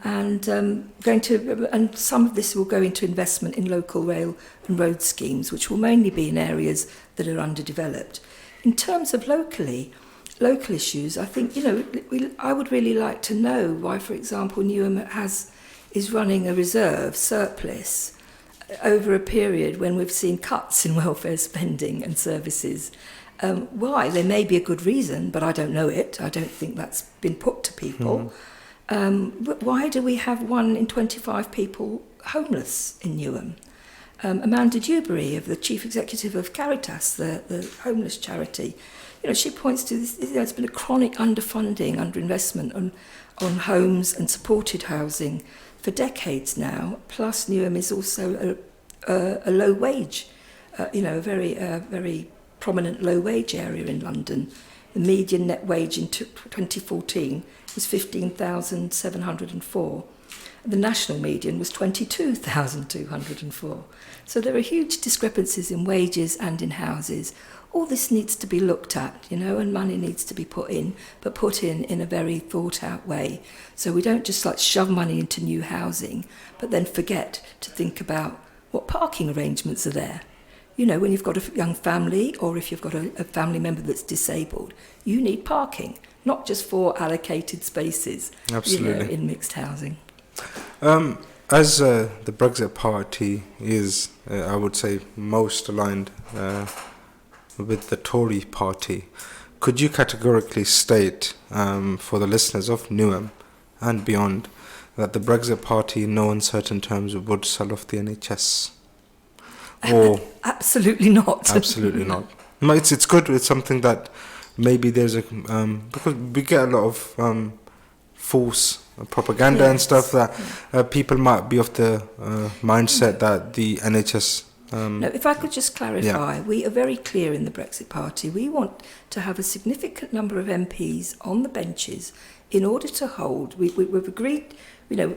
some of this will go into investment in local rail and road schemes, which will mainly be in areas that are underdeveloped. In terms of local issues, I think I would really like to know why, for example, Newham is running a reserve surplus over a period when we've seen cuts in welfare spending and services. Why? There may be a good reason, but I don't know it. I don't think that's been put to people. Why do we have 1 in 25 people homeless in Newham? Amanda Dewberry, the chief executive of Caritas, the homeless charity, she points to this. There's been a chronic underfunding, underinvestment on homes and supported housing for decades now. Plus, Newham is also a low wage, a very prominent low wage area in London. The median net wage in 2014 was 15,704. The national median was 22,204. So there are huge discrepancies in wages and in houses. All this needs to be looked at, and money needs to be put in, but put in a very thought out way. So we don't just like shove money into new housing, but then forget to think about what parking arrangements are there. When you've got a young family, or if you've got a family member that's disabled, you need parking, not just for allocated spaces. Absolutely. In mixed housing. As the Brexit Party is, I would say, most aligned with the Tory Party, could you categorically state for the listeners of Newham and beyond that the Brexit Party, in no uncertain terms, would sell off the NHS? Or absolutely not. Absolutely not. No, it's good. It's something that maybe there's because we get a lot of false propaganda and stuff that people might be of the mindset that the NHS. No, if I could just clarify, we are very clear in the Brexit Party. We want to have a significant number of MPs on the benches in order to hold. We've agreed,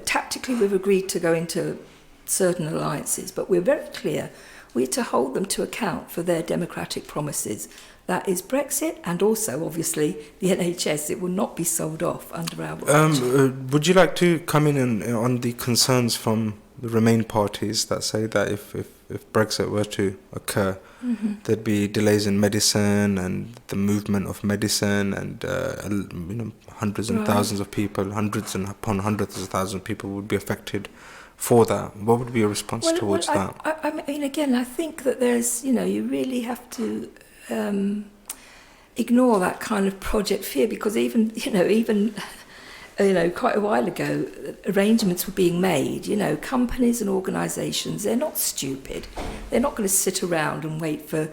tactically we've agreed to go into certain alliances, but we're very clear we're to hold them to account for their democratic promises. That is Brexit, and also, obviously, the NHS. It will not be sold off under our watch. Would you like to come in on the concerns from the Remain parties that say that if Brexit were to occur, there'd be delays in medicine and the movement of medicine, and hundreds and thousands of people, hundreds upon hundreds of thousands of people would be affected for that? What would be your response towards that? I mean, again, I think that there's, you really have to ignore that kind of project fear, because even quite a while ago, arrangements were being made. Companies and organisations, they're not stupid. They're not going to sit around and wait for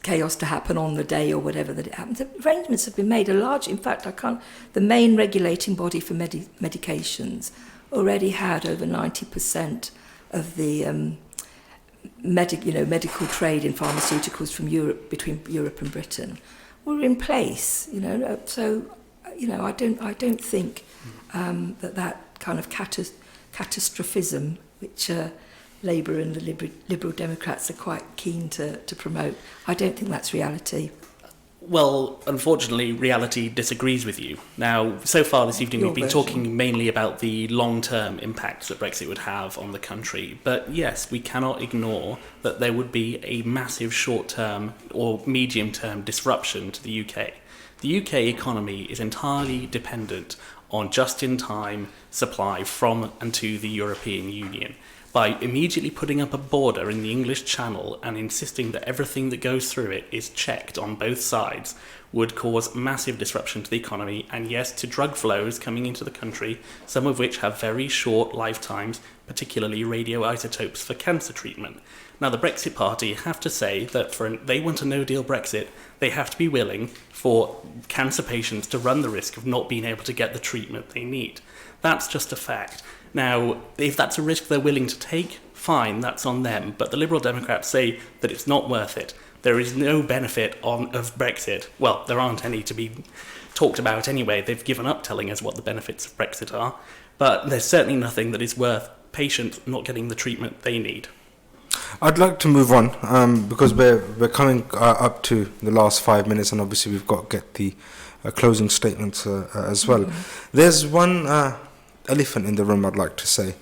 chaos to happen on the day or whatever that it happens. Arrangements have been made. The main regulating body for medications already had over 90% of the medical trade in pharmaceuticals from Europe, between Europe and Britain, were in place. So I don't think that kind of catastrophism, which Labour and the Liberal Democrats are quite keen to promote, I don't think that's reality. Well, unfortunately, reality disagrees with you. Now, so far this evening, we've been talking mainly about the long-term impacts that Brexit would have on the country. But yes, we cannot ignore that there would be a massive short-term or medium-term disruption to the UK. The UK economy is entirely dependent on just-in-time supply from and to the European Union. By immediately putting up a border in the English Channel and insisting that everything that goes through it is checked on both sides would cause massive disruption to the economy, and yes, to drug flows coming into the country, some of which have very short lifetimes, particularly radioisotopes for cancer treatment. Now, the Brexit Party have to say that they want a no-deal Brexit, they have to be willing for cancer patients to run the risk of not being able to get the treatment they need. That's just a fact. Now, if that's a risk they're willing to take, fine, that's on them. But the Liberal Democrats say that it's not worth it. There is no benefit of Brexit. Well, there aren't any to be talked about anyway. They've given up telling us what the benefits of Brexit are. But there's certainly nothing that is worth patients not getting the treatment they need. I'd like to move on because we're coming up to the last 5 minutes, and obviously we've got to get the closing statements as well. There's one elephant in the room, I'd like to say,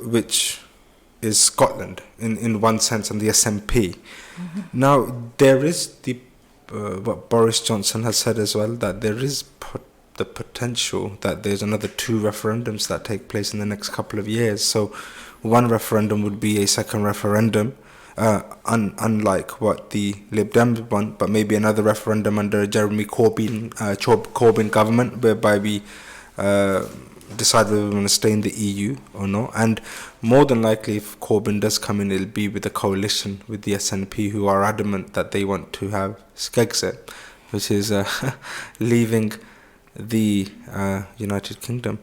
which is Scotland in one sense, and the SNP. Now, there is what Boris Johnson has said as well, that there is the potential that there's another 2 referendums that take place in the next couple of years. So one referendum would be a second referendum, unlike what the Lib Dems want, but maybe another referendum under a Jeremy Corbyn government, whereby we decide whether we want to stay in the EU or not. And more than likely, if Corbyn does come in, it'll be with a coalition with the SNP, who are adamant that they want to have Skegset, which is leaving the United Kingdom.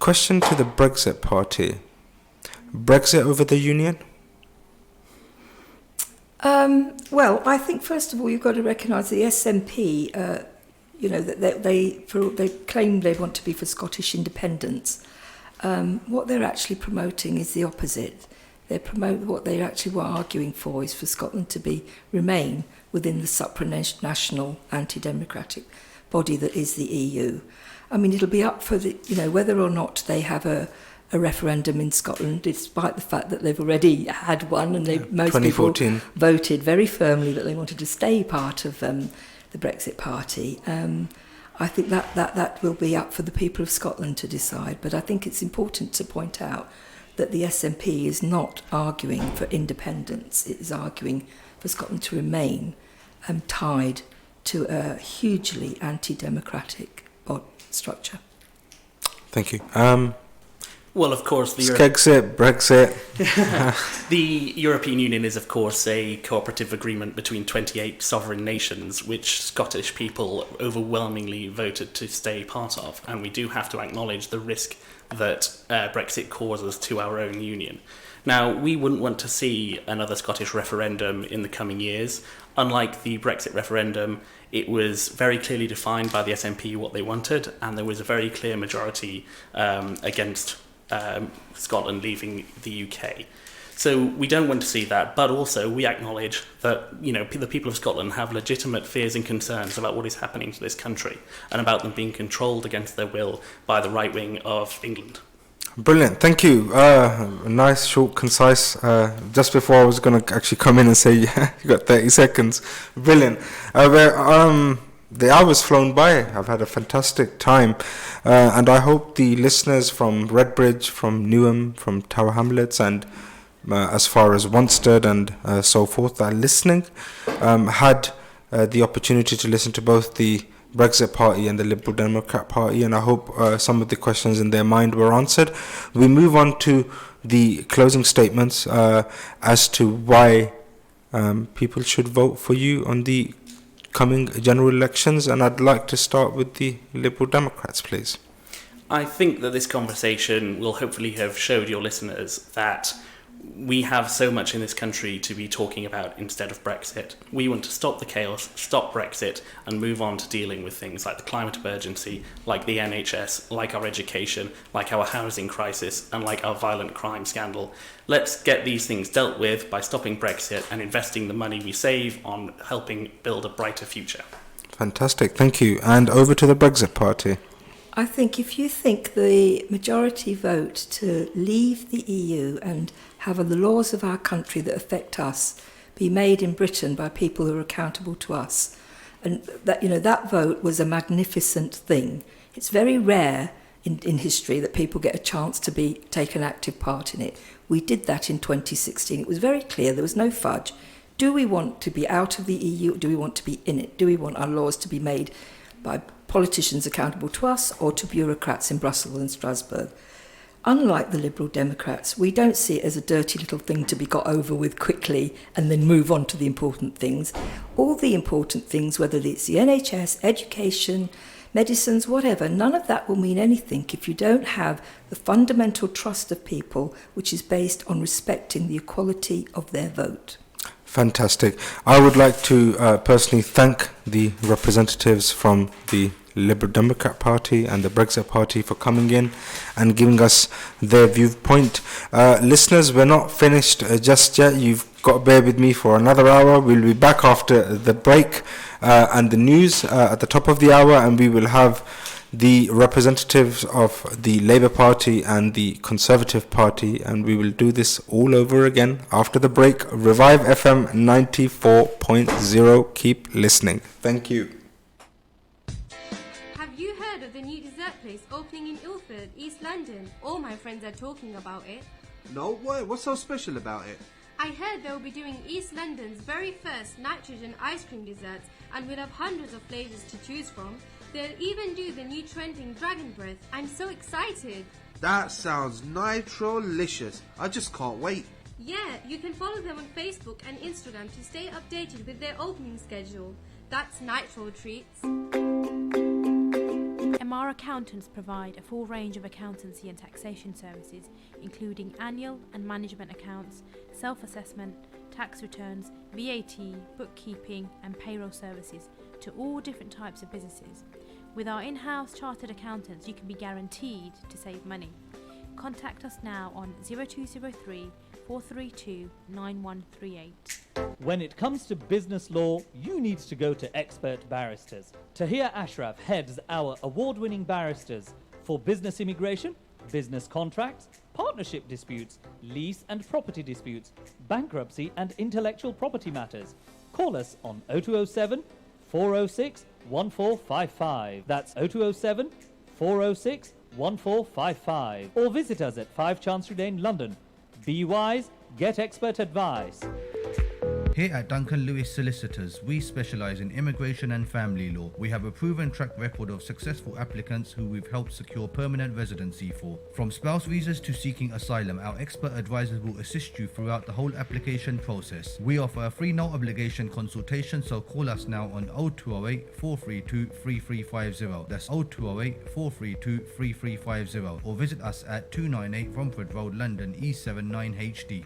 Question to the Brexit party. Brexit over the union? Well, I think first of all you've got to recognise the SNP. That they claim they want to be for Scottish independence. What they're actually promoting is the opposite. What they actually were arguing for is for Scotland to remain within the supranational anti-democratic body that is the EU. I mean, it'll be up for whether or not they have a referendum in Scotland, despite the fact that they've already had one, and most people voted very firmly that they wanted to stay part of the Brexit party. I think that will be up for the people of Scotland to decide. But I think it's important to point out that the SNP is not arguing for independence. It is arguing for Scotland to remain tied to a hugely anti-democratic structure. Thank you. Well, of course, Brexit. The European Union is, of course, a cooperative agreement between 28 sovereign nations, which Scottish people overwhelmingly voted to stay part of. And we do have to acknowledge the risk that Brexit causes to our own union. Now, we wouldn't want to see another Scottish referendum in the coming years. Unlike the Brexit referendum, it was very clearly defined by the SNP what they wanted, and there was a very clear majority against Scotland leaving the UK. So we don't want to see that, but also we acknowledge that the people of Scotland have legitimate fears and concerns about what is happening to this country and about them being controlled against their will by the right wing of England. Brilliant, thank you. Nice, short, concise. Just before I was going to actually come in and say, yeah, you got 30 seconds. Brilliant. The hour's flown by. I've had a fantastic time. And I hope the listeners from Redbridge, from Newham, from Tower Hamlets, and as far as Wanstead and so forth that are listening, had the opportunity to listen to both the Brexit Party and the Liberal Democrat Party, and I hope some of the questions in their mind were answered. We move on to the closing statements as to why people should vote for you on the coming general elections, and I'd like to start with the Liberal Democrats, please. I think that this conversation will hopefully have showed your listeners that we have so much in this country to be talking about instead of Brexit. We want to stop the chaos, stop Brexit, and move on to dealing with things like the climate emergency, like the NHS, like our education, like our housing crisis, and like our violent crime scandal. Let's get these things dealt with by stopping Brexit and investing the money we save on helping build a brighter future. Fantastic, thank you. And over to the Brexit Party. I think if you think the majority vote to leave the EU and have the laws of our country that affect us be made in Britain by people who are accountable to us, and that vote was a magnificent thing. It's very rare in history that people get a chance to take an active part in it. We did that in 2016. It was very clear. There was no fudge. Do we want to be out of the EU, or do we want to be in it? Do we want our laws to be made by politicians accountable to us or to bureaucrats in Brussels and Strasbourg? Unlike the Liberal Democrats, we don't see it as a dirty little thing to be got over with quickly and then move on to the important things. All the important things, whether it's the NHS, education, medicines, whatever, none of that will mean anything if you don't have the fundamental trust of people, which is based on respecting the equality of their vote. Fantastic. I would like to personally thank the representatives from the Liberal Democrat Party and the Brexit Party for coming in and giving us their viewpoint. Listeners, we're not finished just yet. You've got to bear with me for another hour. We'll be back after the break and the news at the top of the hour, and we will have the representatives of the Labour Party and the Conservative Party, and we will do this all over again after the break. Revive FM 94.0. Keep listening. Thank you. Have you heard of the new dessert place opening in Ilford, East London? All my friends are talking about it. No way, what's so special about it? I heard they'll be doing East London's very first nitrogen ice cream desserts, and we'll have hundreds of flavours to choose from. They'll even do the new trending dragon breath. I'm so excited. That sounds nitro-licious. I just can't wait. Yeah, you can follow them on Facebook and Instagram to stay updated with their opening schedule. That's Nitro Treats. Am Umar accountants provide a full range of accountancy and taxation services, including annual and management accounts, self-assessment, tax returns, VAT, bookkeeping and payroll services to all different types of businesses. With our in-house chartered accountants, you can be guaranteed to save money. Contact us now on 0203 432 9138. When it comes to business law, you need to go to expert barristers. Tahir Ashraf heads our award-winning barristers for business immigration, business contracts, partnership disputes, lease and property disputes, bankruptcy and intellectual property matters. Call us on 0207 406 1455. That's 0207 406 1455. Or visit us at 5 Chancery Lane, London. Be wise, get expert advice. Here at Duncan Lewis Solicitors, we specialise in immigration and family law. We have a proven track record of successful applicants who we've helped secure permanent residency for. From spouse visas to seeking asylum, our expert advisors will assist you throughout the whole application process. We offer a free no obligation consultation, so call us now on 0208 432 3350. That's 0208 432 3350. Or visit us at 298 Romford Road, London, E7 9HD.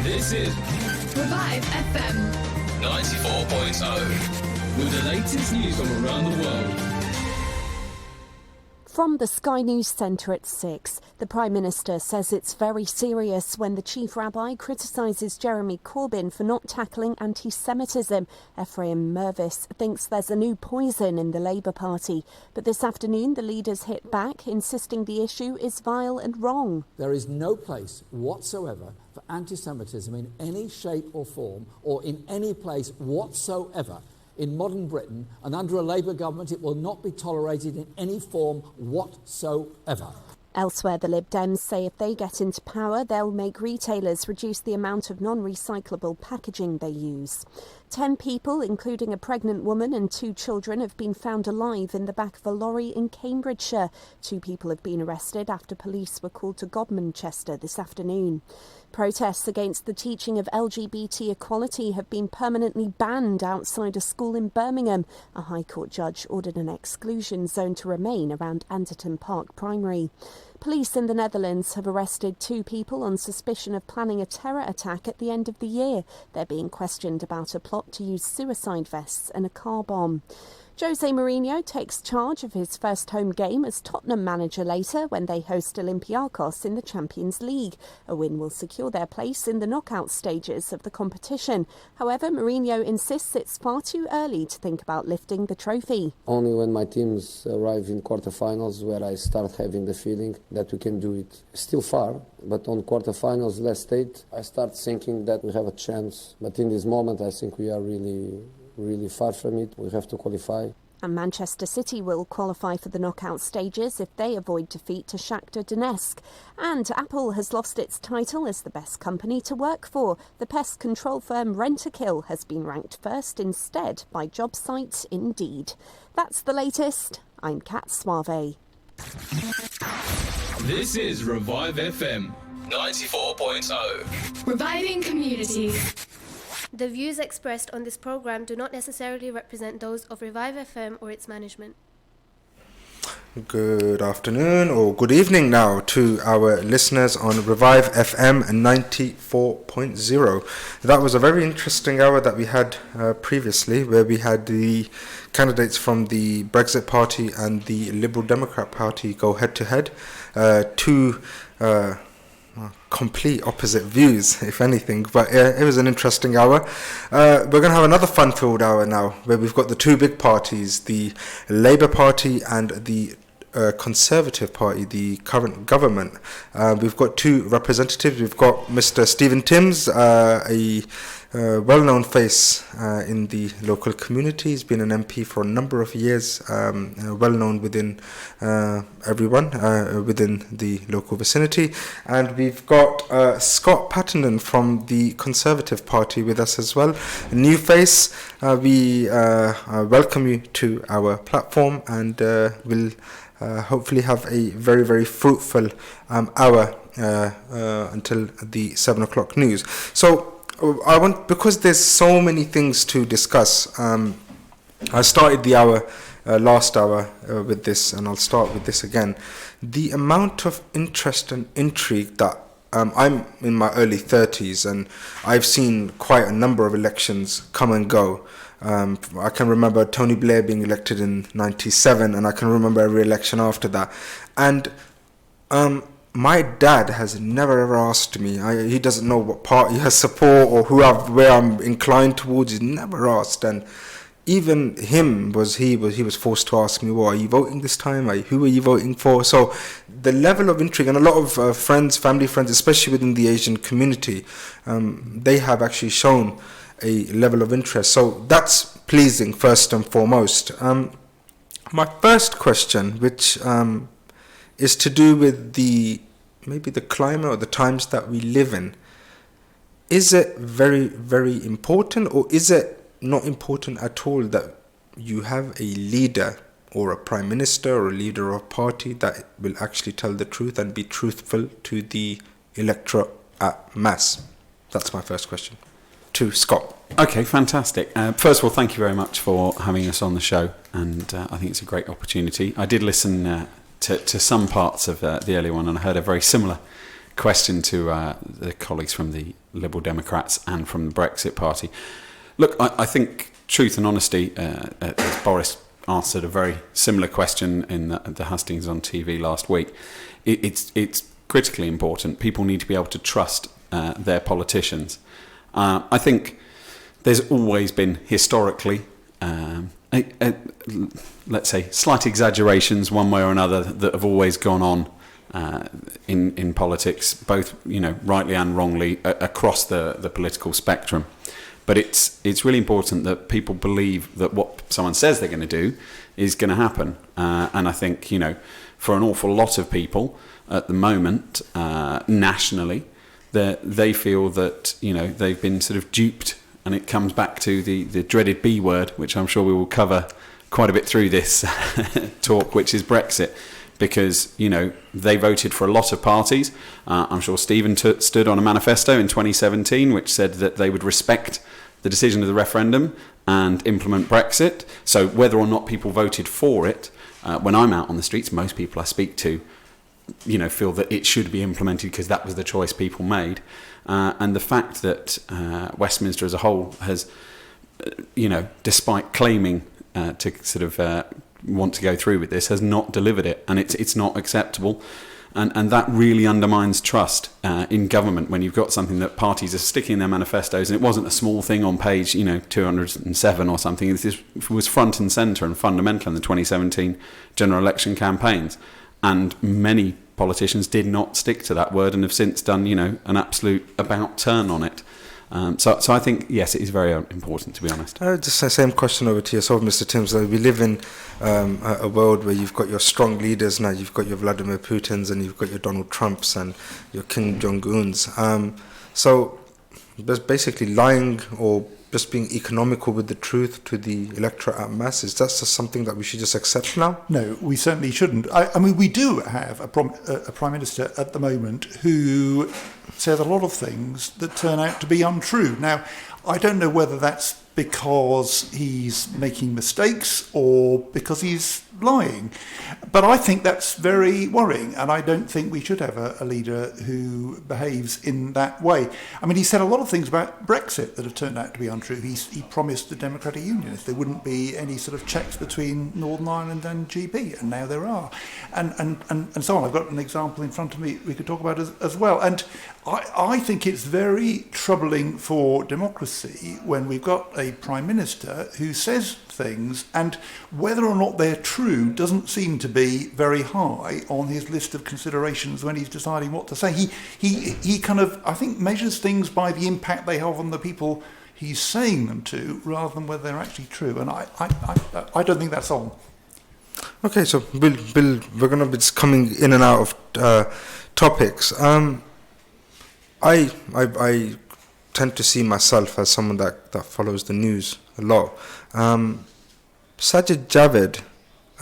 This is ReviveFM 94.0 with the latest news from around the world. From the Sky News Centre at 6, the Prime Minister says it's very serious when the Chief Rabbi criticises Jeremy Corbyn for not tackling anti-Semitism. Ephraim Mervis thinks there's a new poison in the Labour Party. But this afternoon, the leaders hit back, insisting the issue is vile and wrong. There is no place whatsoever for anti-Semitism in any shape or form or in any place whatsoever in modern Britain, and under a Labour government it will not be tolerated in any form whatsoever. Elsewhere, the Lib Dems say if they get into power, they'll make retailers reduce the amount of non-recyclable packaging they use. 10 people, including a pregnant woman and 2 children, have been found alive in the back of a lorry in Cambridgeshire. 2 people have been arrested after police were called to Godmanchester this afternoon. Protests against the teaching of LGBT equality have been permanently banned outside a school in Birmingham. A High Court judge ordered an exclusion zone to remain around Anderton Park Primary. Police in the Netherlands have arrested 2 people on suspicion of planning a terror attack at the end of the year. They're being questioned about a plot to use suicide vests and a car bomb. Jose Mourinho takes charge of his first home game as Tottenham manager later when they host Olympiacos in the Champions League. A win will secure their place in the knockout stages of the competition. However, Mourinho insists it's far too early to think about lifting the trophy. Only when my teams arrive in quarterfinals where I start having the feeling that we can do it. Still far, but on quarterfinals last stage I start thinking that we have a chance. But in this moment I think we are really far from it. We have to qualify. And Manchester City will qualify for the knockout stages if they avoid defeat to Shakhtar Donetsk. And Apple has lost its title as the best company to work for. The pest control firm Rentokil has been ranked first instead by job site Indeed. That's the latest. I'm Kat Suave. This is Revive FM 94.0. Reviving communities. The views expressed on this program do not necessarily represent those of Revive FM or its management. Good afternoon or good evening now to our listeners on Revive FM 94.0. That was a very interesting hour that we had previously, where we had the candidates from the Brexit Party and the Liberal Democrat Party go head to head. Two complete opposite views, if anything, but it was an interesting hour. We're going to have another fun-filled hour now, where we've got the two big parties, the Labour Party and the Conservative Party, the current government. We've got two representatives. We've got Mr. Stephen Timms, a well-known face in the local community. He's been an MP for a number of years, well-known within everyone within the local vicinity. And we've got Scott Patterden from the Conservative Party with us as well. A new face. We welcome you to our platform, and we'll hopefully have a very, very fruitful hour until the 7 o'clock news. So I want, because there's so many things to discuss, I started the hour, last hour with this, and I'll start with this again. The amount of interest and intrigue that I'm in my early 30s, and I've seen quite a number of elections come and go. I can remember Tony Blair being elected in 97, and I can remember every election after that. And my dad has never ever asked me. He doesn't know what party I support or where I'm inclined towards. He's never asked, and even him he was forced to ask me, "Well, are you voting this time? Who are you voting for?" So the level of intrigue, and a lot of family friends, especially within the Asian community, they have actually shown a level of interest. So that's pleasing first and foremost. My first question, which is to do with maybe the climate or the times that we live in. Is it very, very important, or is it not important at all that you have a leader or a prime minister or a leader of a party that will actually tell the truth and be truthful to the electorate at mass? That's my first question. To Scott. Okay, fantastic. First of all, thank you very much for having us on the show, and I think it's a great opportunity. I did listen to some parts of the earlier one, and I heard a very similar question to the colleagues from the Liberal Democrats and from the Brexit Party. Look, I think truth and honesty, as Boris answered a very similar question in the Hustings on TV last week, it's critically important. People need to be able to trust their politicians. I think there's always been historically, let's say, slight exaggerations one way or another that have always gone on in politics, both rightly and wrongly across the political spectrum. But it's really important that people believe that what someone says they're going to do is going to happen. And I think for an awful lot of people at the moment, nationally, they feel that they've been sort of duped, and it comes back to the dreaded B word, which I'm sure we will cover quite a bit through this talk, which is Brexit, because they voted for a lot of parties. I'm sure Stephen stood on a manifesto in 2017 which said that they would respect the decision of the referendum and implement Brexit. So whether or not people voted for it, when I'm out on the streets, most people I speak to feel that it should be implemented because that was the choice people made. And the fact that Westminster as a whole has, despite claiming to sort of want to go through with this, has not delivered it, and it's not acceptable. And that really undermines trust in government when you've got something that parties are sticking in their manifestos, and it wasn't a small thing on page 207 or something. This was front and centre and fundamental in the 2017 general election campaigns. And many politicians did not stick to that word and have since done, an absolute about turn on it. So I think, yes, it is very important, to be honest. Just the same question over to yourself, Mr. Timms. We live in a world where you've got your strong leaders now. You've got your Vladimir Putins and you've got your Donald Trumps and your Kim Jong-uns. So there's basically lying or just being economical with the truth to the electorate at mass. Is that just something that we should just accept now? No, we certainly shouldn't. I mean, we do have a Prime Minister at the moment who says a lot of things that turn out to be untrue. Now, I don't know whether that's because he's making mistakes or because he's lying. But I think that's very worrying, and I don't think we should have a leader who behaves in that way. I mean, he said a lot of things about Brexit that have turned out to be untrue. He promised the Democratic Unionists there wouldn't be any sort of checks between Northern Ireland and GB, and now there are. And so on. I've got an example in front of me we could talk about as well. And I think it's very troubling for democracy when we've got a Prime Minister who says things, and whether or not they're true doesn't seem to be very high on his list of considerations when he's deciding what to say. He kind of, I think, measures things by the impact they have on the people he's saying them to, rather than whether they're actually true. And I don't think that's on. Okay, so Bill, we're going to be just coming in and out of topics. I tend to see myself as someone that follows the news a lot. Sajid Javid,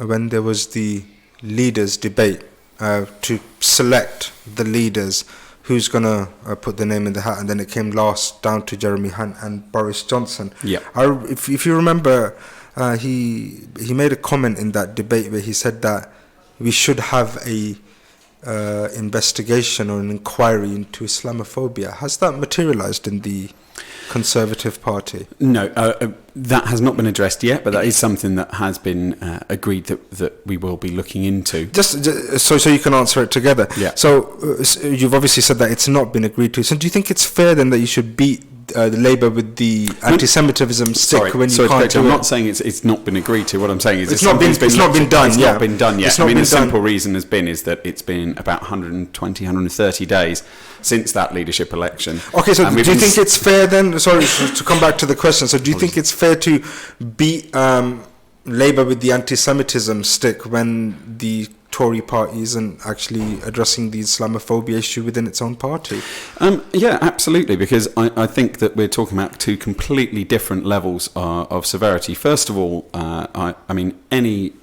when there was the leaders debate to select the leaders who's going to put their name in the hat, and then it came last down to Jeremy Hunt and Boris Johnson. Yeah. If you remember, he made a comment in that debate where he said that we should have a investigation or an inquiry into Islamophobia. Has that materialised in the Conservative Party? No, that has not been addressed yet, but that is something that has been agreed that we will be looking into. Just so you can answer it together. Yeah. So you've obviously said that it's not been agreed to. So do you think it's fair then that you should beat the Labour with the anti-Semitism stick when you can't do I'm it? not saying it's not been agreed to. What I'm saying is it's not been done. It's not been done yet. I mean, the simple reason is that it's been about 120, 130 days since that leadership election. Okay, so do you think it's fair then? Sorry to come back to the question. So do you think it's fair to beat Labour with the anti-Semitism stick when the Tory party isn't actually addressing the Islamophobia issue within its own party? Yeah, absolutely, because I think that we're talking about two completely different levels of severity. First of all, I mean, any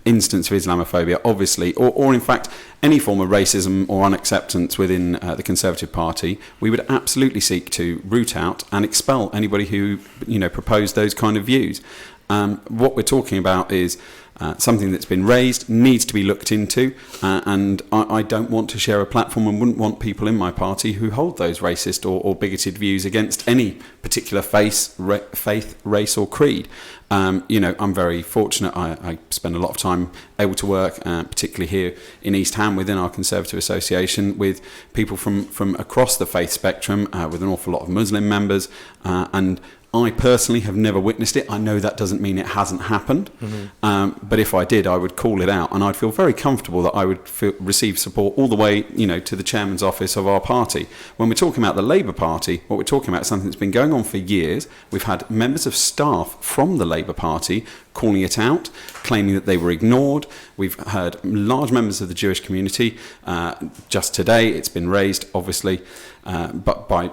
instance of Islamophobia, obviously, or in fact any form of racism or unacceptance within the Conservative Party, we would absolutely seek to root out and expel anybody who proposed those kind of views. What we're talking about is something that's been raised, needs to be looked into, and I don't want to share a platform and wouldn't want people in my party who hold those racist or bigoted views against any particular faith, race or creed. I'm very fortunate. I spend a lot of time able to work, particularly here in East Ham within our Conservative Association, with people from across the faith spectrum, with an awful lot of Muslim members, and I personally have never witnessed it. I know that doesn't mean it hasn't happened, but if I did, I would call it out, and I'd feel very comfortable that I would receive support all the way, to the chairman's office of our party. When we're talking about the Labour Party, what we're talking about is something that's been going on for years. We've had members of staff from the Labour Party calling it out, claiming that they were ignored. We've heard large members of the Jewish community. Just today, it's been raised, obviously, but by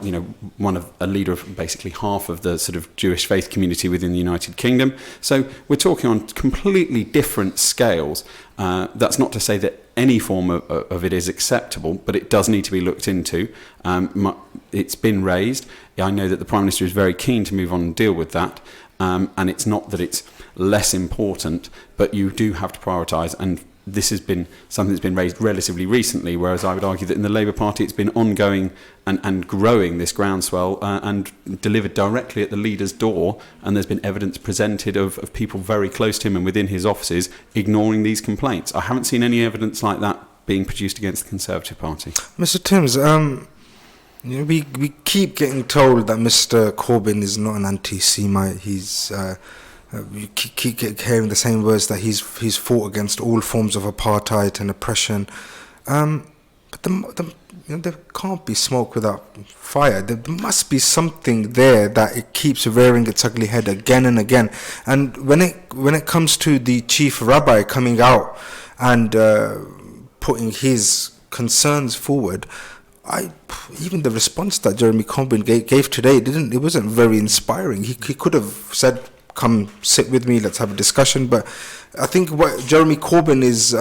a leader of basically half of the sort of Jewish faith community within the United Kingdom. So we're talking on completely different scales. That's not to say that any form of it is acceptable, but it does need to be looked into. It's been raised. I know that the Prime Minister is very keen to move on and deal with that. And it's not that it's less important, but you do have to prioritise, and this has been something that's been raised relatively recently, whereas I would argue that in the Labour Party it's been ongoing and growing, this groundswell, and delivered directly at the leader's door, and there's been evidence presented of people very close to him and within his offices ignoring these complaints. I haven't seen any evidence like that being produced against the Conservative Party. Mr. Timms, we keep getting told that Mr. Corbyn is not an anti-Semite. He's you keep hearing the same words, that he's fought against all forms of apartheid and oppression. But But there can't be smoke without fire. There must be something there that it keeps rearing its ugly head again and again. And when it comes to the chief rabbi coming out and putting his concerns forward, even the response that Jeremy Corbyn gave today it wasn't very inspiring. He could have said, "Come sit with me, let's have a discussion." But I think what Jeremy Corbyn is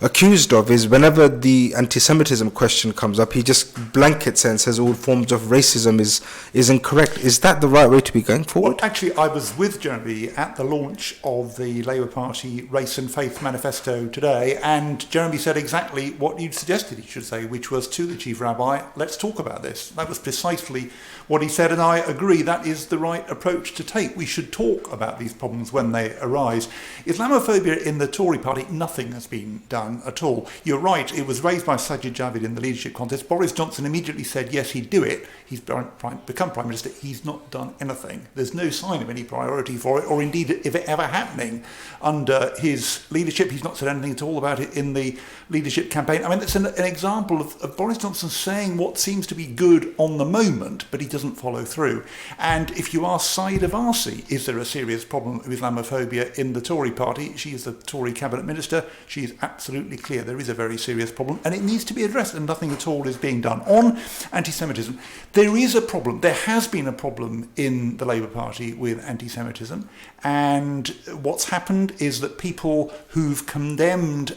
accused of is whenever the anti-Semitism question comes up, he just blankets it and says all forms of racism is incorrect. Is that the right way to be going forward? Well, actually, I was with Jeremy at the launch of the Labour Party Race and Faith Manifesto today, and Jeremy said exactly what you suggested he should say, which was to the Chief Rabbi, let's talk about this. That was precisely what he said, and I agree that is the right approach to take. We should talk about these problems when they arise. Islamophobia in the Tory party, nothing has been done at all. You're right, it was raised by Sajid Javid in the leadership contest. Boris Johnson immediately said yes, he'd do it. He's become Prime Minister. He's not done anything. There's no sign of any priority for it, or indeed if it ever happening under his leadership. He's not said anything at all about it in the leadership campaign. I mean, it's an example of Boris Johnson saying what seems to be good on the moment, but he doesn't follow through. And if you ask Saeeda Varsi, is there a serious problem with Islamophobia in the Tory party? She is the Tory cabinet minister. She is absolutely clear there is a very serious problem and it needs to be addressed, and nothing at all is being done. On anti-Semitism, there is a problem. There has been a problem in the Labour Party with anti-Semitism, and what's happened is that people who've condemned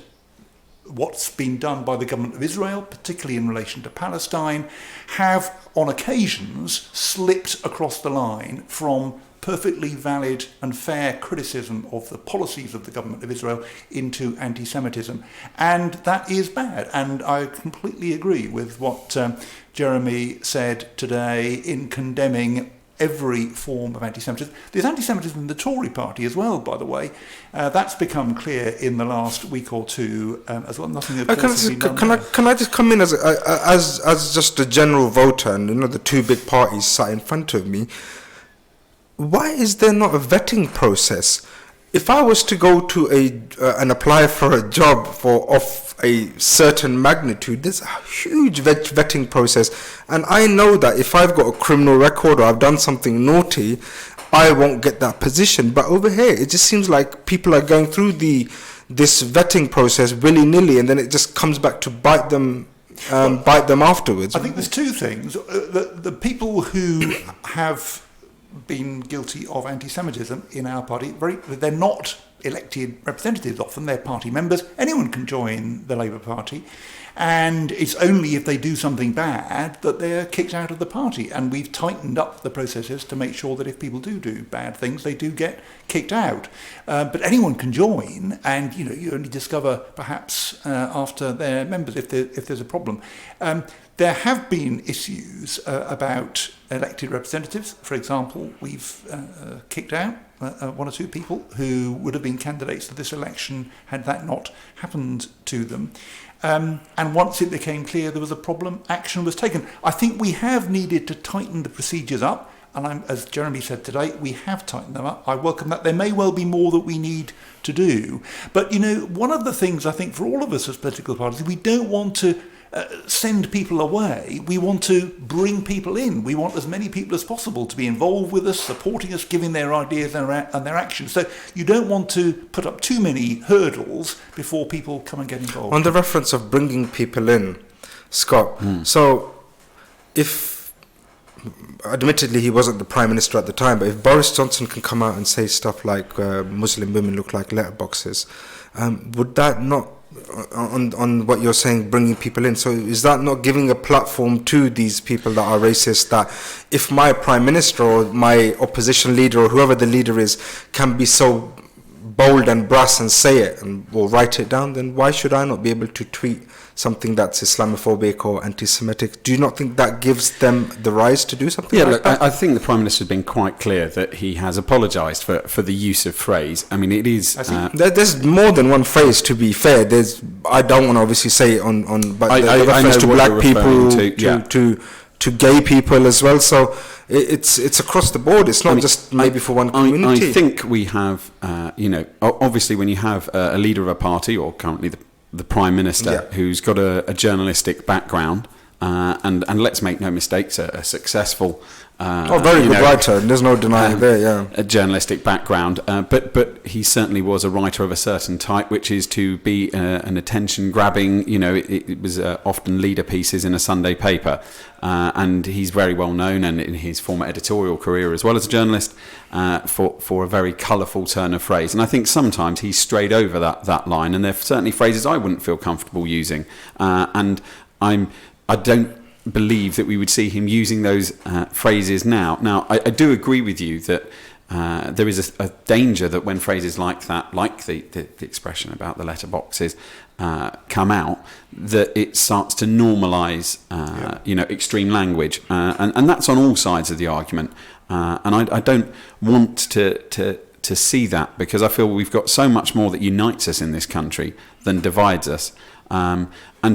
what's been done by the government of Israel, particularly in relation to Palestine, have on occasions slipped across the line from perfectly valid and fair criticism of the policies of the government of Israel into anti-Semitism. And that is bad. And I completely agree with what Jeremy said today in condemning every form of anti-Semitism. There's anti-Semitism in the Tory party as well, by the way. That's become clear in the last week or two as well. Nothing Can I just come in as just a general voter, and the two big parties sat in front of me? Why is there not a vetting process? If I was to go to and apply for a job of a certain magnitude, there's a huge vetting process, and I know that if I've got a criminal record or I've done something naughty, I won't get that position. But over here, it just seems like people are going through this vetting process willy-nilly, and then it just comes back to bite them afterwards. I think there's two things. The people who have been guilty of anti-Semitism in our party, they're not elected representatives often, they're party members. Anyone can join the Labour Party, and it's only if they do something bad that they're kicked out of the party. And we've tightened up the processes to make sure that if people do bad things, they do get kicked out. But anyone can join, and you only discover perhaps after they're members if there's a problem. There have been issues about elected representatives. For example, we've kicked out one or two people who would have been candidates to this election had that not happened to them. And once it became clear there was a problem, action was taken. I think we have needed to tighten the procedures up, and as Jeremy said today, we have tightened them up. I welcome that. There may well be more that we need to do. But, one of the things I think for all of us as political parties, we don't want to send people away. We want to bring people in. We want as many people as possible to be involved with us, supporting us, giving their ideas and their actions. So you don't want to put up too many hurdles before people come and get involved. On the reference of bringing people in, Scott, so if, admittedly he wasn't the Prime Minister at the time, but if Boris Johnson can come out and say stuff like Muslim women look like letterboxes, would that not, on what you're saying, bringing people in, so is that not giving a platform to these people that are racist, that if my Prime Minister or my opposition leader or whoever the leader is can be so bold and brass and say it or write it down, then why should I not be able to tweet something that's Islamophobic or anti-Semitic? Do you not think that gives them the rise to do something like that? I think the Prime Minister has been quite clear that he has apologised for the use of phrase. I mean, it is... there's more than one phrase, to be fair. I don't want to obviously say it but the reference to black people, to gay people as well. So it's across the board. It's not just maybe for one community. I think we have, obviously when you have a leader of a party, or currently the the Prime Minister, who's got a journalistic background, and let's make no mistakes, a successful very good writer. There's no denying there. Yeah, a journalistic background, but he certainly was a writer of a certain type, which is to be an attention-grabbing. It was often leader pieces in a Sunday paper, and he's very well known, and in his former editorial career as well as a journalist, for a very colourful turn of phrase. And I think sometimes he's strayed over that line, and there are certainly phrases I wouldn't feel comfortable using, and I don't believe that we would see him using those phrases now. Now, I do agree with you that there is a danger that when phrases like that, like the expression about the letterboxes, come out, that it starts to normalise, extreme language, and that's on all sides of the argument. And I don't want to see that, because I feel we've got so much more that unites us in this country than divides us. And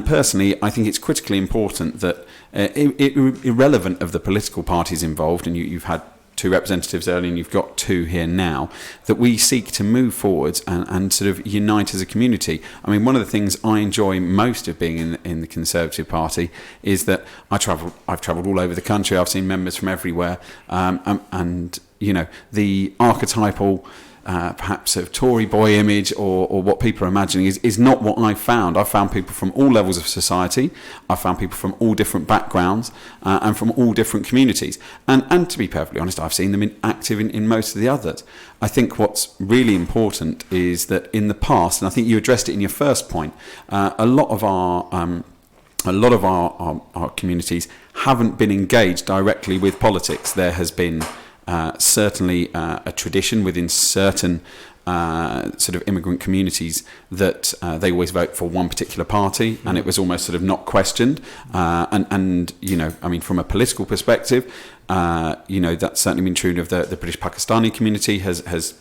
personally, I think it's critically important that, irrelevant of the political parties involved, and you've had 2 representatives earlier and you've got 2 here now, that we seek to move forwards and sort of unite as a community. I mean, one of the things I enjoy most of being in the Conservative Party is that I've travelled all over the country. I've seen members from everywhere, and the archetypal perhaps a Tory boy image or what people are imagining is not what I've found. I've found people from all levels of society. I've found people from all different backgrounds and from all different communities. And to be perfectly honest, I've seen them active in most of the others. I think what's really important is that in the past, and I think you addressed it in your first point, a lot of our communities haven't been engaged directly with politics. There has been certainly a tradition within certain sort of immigrant communities that they always vote for one particular party, and it was almost sort of not questioned. And I mean, from a political perspective, that's certainly been true of the British Pakistani community has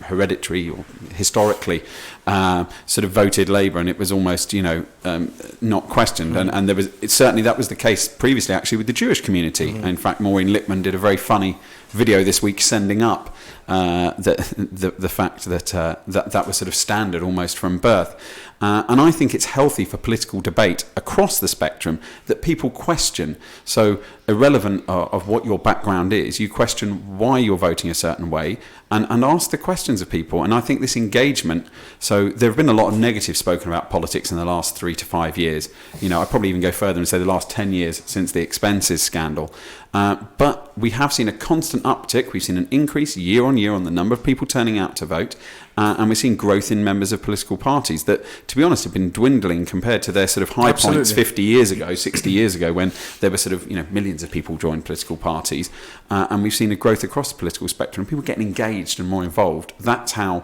hereditary or historically sort of voted Labour, and it was almost not questioned, and there was certainly that was the case previously actually with the Jewish community. In fact, Maureen Lipman did a very funny video this week sending up the fact that was sort of standard almost from birth. And I think it's healthy for political debate across the spectrum that people question. So irrelevant of what your background is, you question why you're voting a certain way and ask the questions of people. And I think this engagement, so there have been a lot of negative spoken about politics in the last 3 to 5 years. I'd probably even go further and say the last 10 years since the expenses scandal. But we have seen a constant uptick. We've seen an increase year on year on the number of people turning out to vote. And we're seeing growth in members of political parties that, to be honest, have been dwindling compared to their sort of high points 50 years ago, 60 years ago, when there were sort of millions of people joined political parties. And we've seen a growth across the political spectrum, people getting engaged and more involved. That's how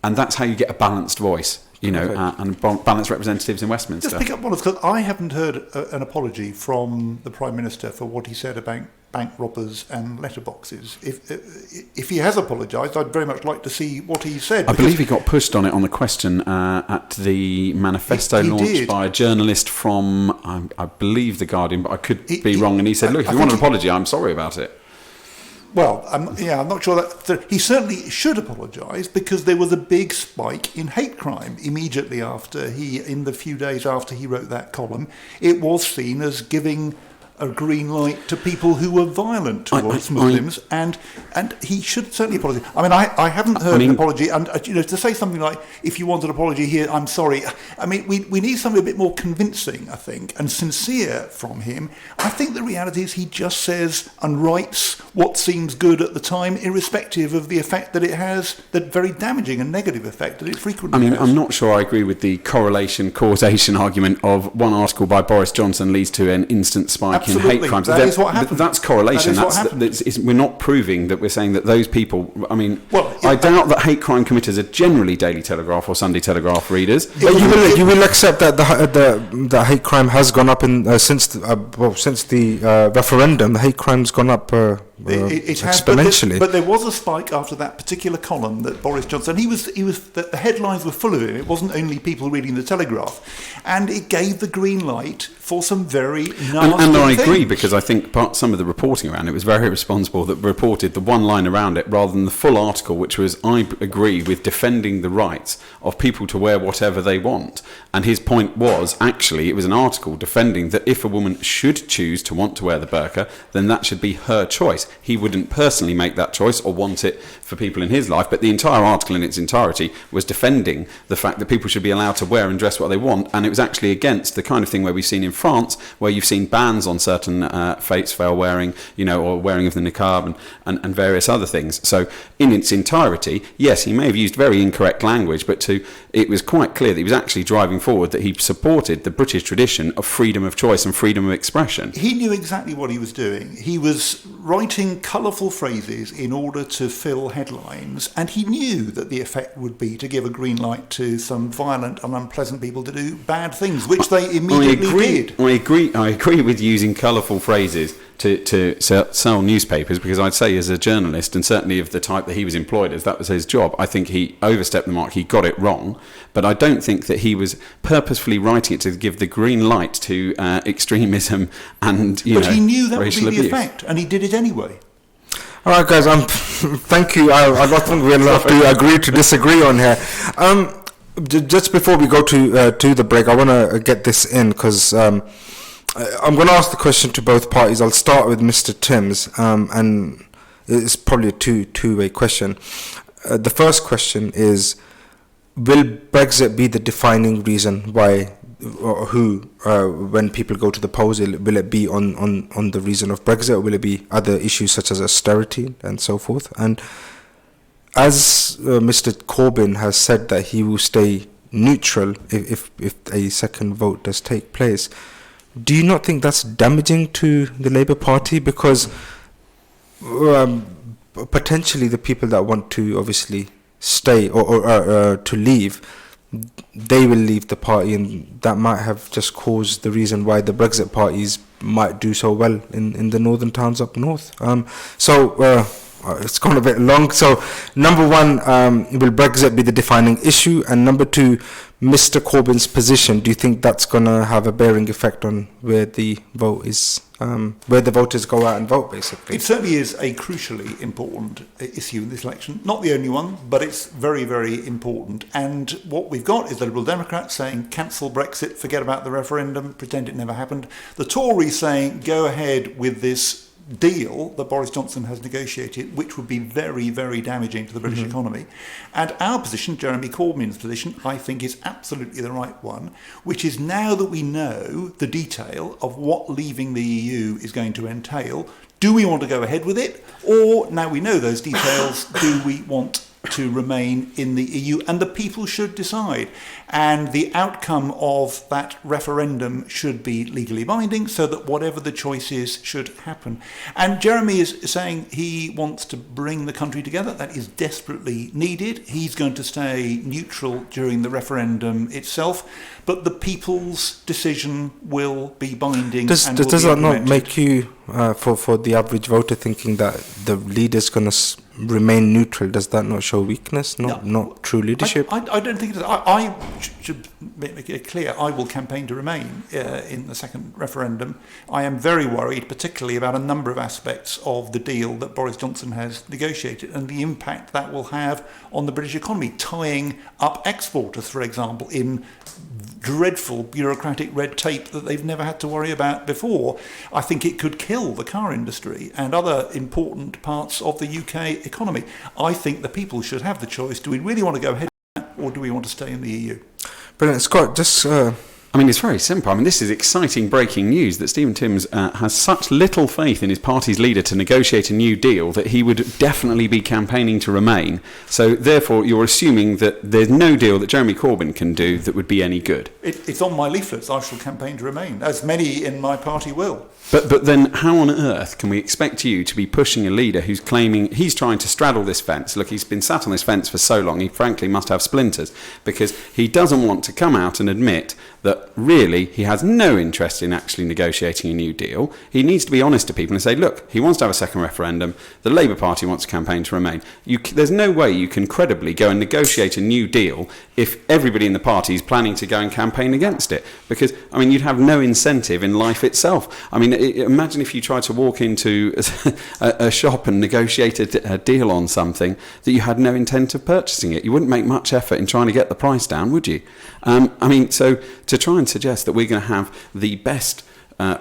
you get a balanced voice. And balanced representatives in Westminster. Just pick up one of, because I haven't heard an apology from the Prime Minister for what he said about bank robbers and letterboxes. If he has apologised, I'd very much like to see what he said. I believe he got pushed on it on the question at the manifesto launched by a journalist from, I believe, The Guardian, but I could be wrong. And he said, look, if you want an apology, I'm sorry about it. Well, I'm not sure that he certainly should apologise, because there was a big spike in hate crime immediately after in the few days after he wrote that column. It was seen as giving a green light to people who were violent towards Muslims, and he should certainly apologise. I mean, I haven't heard an apology, and to say something like, if you want an apology here, I'm sorry. I mean, we need something a bit more convincing, I think, and sincere from him. I think the reality is he just says and writes what seems good at the time, irrespective of the effect that it has, that very damaging and negative effect that it frequently has. I'm not sure I agree with the causation argument of one article by Boris Johnson leads to an instant spike in hate crimes. That is what happened. That's correlation. We're not proving that we're saying that those people. I mean, I doubt that hate crime committers are generally Daily Telegraph or Sunday Telegraph readers. But you will accept that the hate crime has gone up since the referendum. The hate crime's gone up exponentially. But there was a spike after that particular column that Boris Johnson. The headlines were full of him. It wasn't only people reading the Telegraph, and it gave the green light for some very nasty and I agree, things. because I think some of the reporting around it was very responsible that reported the one line around it rather than the full article, which was, I agree with defending the rights of people to wear whatever they want. And his point was, actually, it was an article defending that if a woman should choose to want to wear the burqa, then that should be her choice. He wouldn't personally make that choice or want it for people in his life, but the entire article in its entirety was defending the fact that people should be allowed to wear and dress what they want, and it was actually against the kind of thing where we've seen in France, where you've seen bans on certain face veil wearing, or wearing of the niqab and various other things. So in its entirety, yes, he may have used very incorrect language, but it was quite clear that he was actually driving forward that he supported the British tradition of freedom of choice and freedom of expression. He knew exactly what he was doing. He was writing colourful phrases in order to fill headlines, and he knew that the effect would be to give a green light to some violent and unpleasant people to do bad things, which they immediately did. I agree with using colourful phrases to sell newspapers, because I'd say as a journalist, and certainly of the type that he was employed as, that was his job, I think he overstepped the mark, he got it wrong, but I don't think that he was purposefully writing it to give the green light to extremism and But he knew that would racial be the abuse. effect, and he did it anyway. All right, guys. Thank you. I don't think we'll have to agree to disagree on here. Just before we go to the break, I want to get this in, because I'm going to ask the question to both parties. I'll start with Mr. Timms, and it's probably a two-way question. The first question is: will Brexit be the defining reason why, or who, when people go to the polls, will it be on the reason of Brexit, or will it be other issues such as austerity and so forth? And as Mr. Corbyn has said that he will stay neutral if a second vote does take place, do you not think that's damaging to the Labour Party? Because potentially the people that want to obviously stay or to leave, they will leave the party, and that might have just caused the reason why the Brexit parties might do so well in the northern towns up north. It's gone a bit long. So, number one, will Brexit be the defining issue? And number two, Mr. Corbyn's position, do you think that's going to have a bearing effect on where the vote is, where the voters go out and vote, basically? It certainly is a crucially important issue in this election. Not the only one, but it's very, very important. And what we've got is the Liberal Democrats saying, cancel Brexit, forget about the referendum, pretend it never happened. The Tories saying, go ahead with this deal that Boris Johnson has negotiated, which would be very, very damaging to the British economy. And our position, Jeremy Corbyn's position, I think is absolutely the right one, which is, now that we know the detail of what leaving the EU is going to entail, do we want to go ahead with it? Or, now we know those details, do we want to remain in the EU? And the people should decide. And the outcome of that referendum should be legally binding, so that whatever the choice is should happen. And Jeremy is saying he wants to bring the country together. That is desperately needed. He's going to stay neutral during the referendum itself, but the people's decision will be binding. Does that not make you, for the average voter, thinking that the leader's going to remain neutral? Does that not show weakness, not true leadership? I don't think it does. I should make it clear, I will campaign to remain in the second referendum. I am very worried, particularly about a number of aspects of the deal that Boris Johnson has negotiated and the impact that will have on the British economy, tying up exporters, for example, in dreadful bureaucratic red tape that they've never had to worry about before. I think it could kill the car industry and other important parts of the UK economy. I think the people should have the choice. Do we really want to go ahead with that, or do we want to stay in the EU? Brilliant. Scott, just... I mean, it's very simple. I mean, this is exciting breaking news that Stephen Timms has such little faith in his party's leader to negotiate a new deal that he would definitely be campaigning to remain. So, therefore, you're assuming that there's no deal that Jeremy Corbyn can do that would be any good. It's on my leaflets. I shall campaign to remain, as many in my party will. But then how on earth can we expect you to be pushing a leader who's claiming he's trying to straddle this fence? Look, he's been sat on this fence for so long, he frankly must have splinters, because he doesn't want to come out and admit that really he has no interest in actually negotiating a new deal. He needs to be honest to people and say, look, he wants to have a second referendum. The Labour Party wants to campaign to remain. There's no way you can credibly go and negotiate a new deal if everybody in the party is planning to go and campaign against it. Because, I mean, you'd have no incentive in life itself. I mean, imagine if you tried to walk into a shop and negotiate a deal on something that you had no intent of purchasing it. You wouldn't make much effort in trying to get the price down, would you? I mean, so to try and suggest that we're going to have the best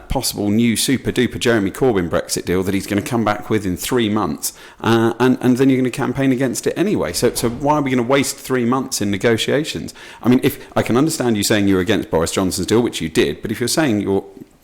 possible new super duper Jeremy Corbyn Brexit deal that he's going to come back with in 3 months, and then you're going to campaign against it anyway. So why are we going to waste 3 months in negotiations? I mean, if I can understand you saying you're against Boris Johnson's deal, which you did, but if you're saying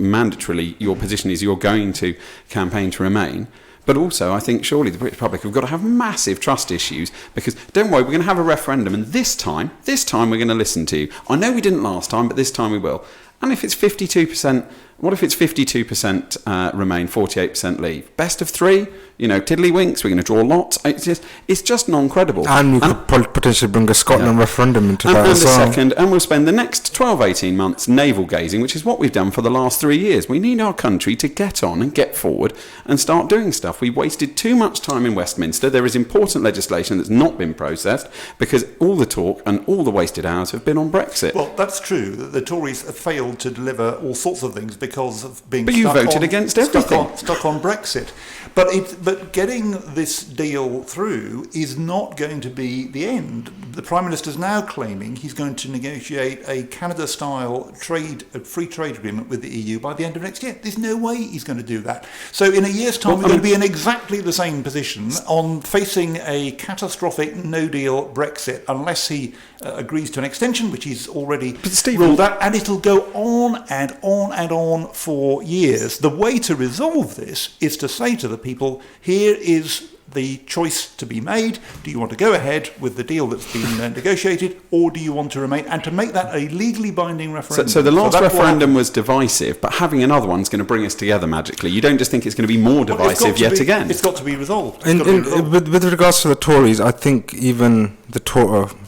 mandatorily your position is you're going to campaign to remain. But also, I think surely the British public have got to have massive trust issues, because don't worry, we're going to have a referendum, and this time we're going to listen to you. I know we didn't last time, but this time we will. And if it's 52%, what if it's 52% remain, 48% leave? Best of three? You know, tiddlywinks, we're going to draw lots. It's just non-credible. And we could potentially bring a Scotland referendum into that as well. And we'll spend the next 12, 18 months navel-gazing, which is what we've done for the last 3 years. We need our country to get on and get forward and start doing stuff. We wasted too much time in Westminster. There is important legislation that's not been processed because all the talk and all the wasted hours have been on Brexit. Well, that's true. The Tories have failed to deliver all sorts of things because of being But you voted against everything. Stuck on Brexit. But getting this deal through is not going to be the end. The Prime Minister is now claiming he's going to negotiate a Canada-style free trade agreement with the EU by the end of next year. There's no way he's going to do that. So in a year's time, we're going to be in exactly the same position on facing a catastrophic no-deal Brexit unless he agrees to an extension, which he's already ruled out, and it'll go on and on and on for years. The way to resolve this is to say to the people, here is the choice to be made. Do you want to go ahead with the deal that's been negotiated, or do you want to remain? And to make that a legally binding referendum. So the last referendum was divisive, but having another one's going to bring us together magically. You don't just think it's going to be more divisive again. It's got to be resolved. With regards to the Tories, I think even the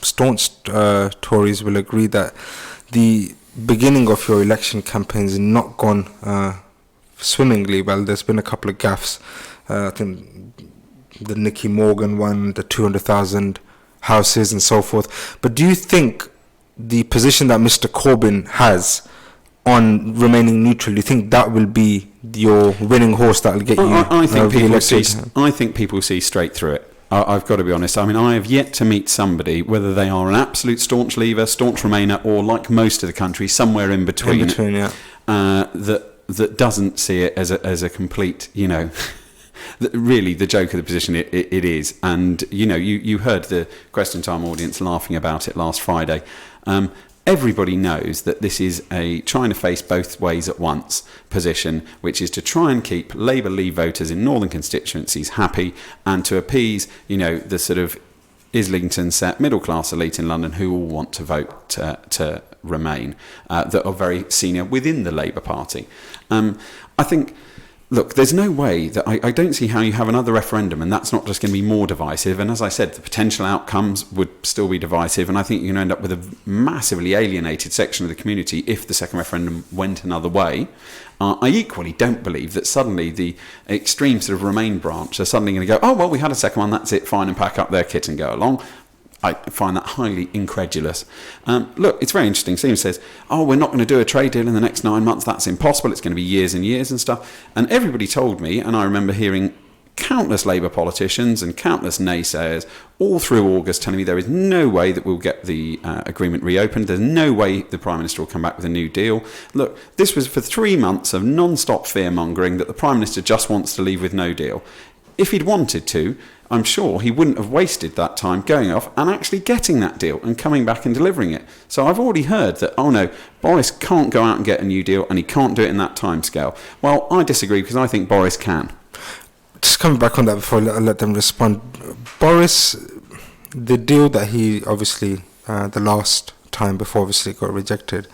staunch Tories will agree that the beginning of your election campaign is not gone swimmingly. Well, there's been a couple of gaffes. I think the Nicky Morgan one, the 200,000 houses and so forth. But do you think the position that Mr. Corbyn has on remaining neutral, do you think that will be your winning horse that will get you I think people see straight through it. I've got to be honest. I mean, I have yet to meet somebody, whether they are an absolute staunch leaver, staunch remainer, or like most of the country, somewhere in between, that doesn't see it as a complete, you know, really the joke of the position it is. And, you know, you heard the Question Time audience laughing about it last Friday. Everybody knows that this is a trying to face both ways at once position, which is to try and keep Labour Leave voters in northern constituencies happy and to appease, you know, the sort of Islington set middle class elite in London who all want to vote to remain, that are very senior within the Labour Party. I think, look, there's no way that I don't see how you have another referendum and that's not just going to be more divisive. And as I said, the potential outcomes would still be divisive. And I think you're going to end up with a massively alienated section of the community if the second referendum went another way. I equally don't believe that suddenly the extreme sort of Remain branch are suddenly going to go, oh, well, we had a second one, that's it, fine, and pack up their kit and go along. I find that highly incredulous. Look, it's very interesting. Stephen says, oh, we're not going to do a trade deal in the next 9 months. That's impossible. It's going to be years and years and stuff. And everybody told me, and I remember hearing countless Labour politicians and countless naysayers all through August telling me there is no way that we'll get the agreement reopened. There's no way the Prime Minister will come back with a new deal. Look, this was for 3 months of non-stop fear-mongering that the Prime Minister just wants to leave with no deal. If he'd wanted to, I'm sure he wouldn't have wasted that time going off and actually getting that deal and coming back and delivering it. So I've already heard that, oh no, Boris can't go out and get a new deal and he can't do it in that timescale. Well, I disagree because I think Boris can. Just coming back on that before I let them respond. Boris, the deal that he obviously, the last time before obviously got rejected,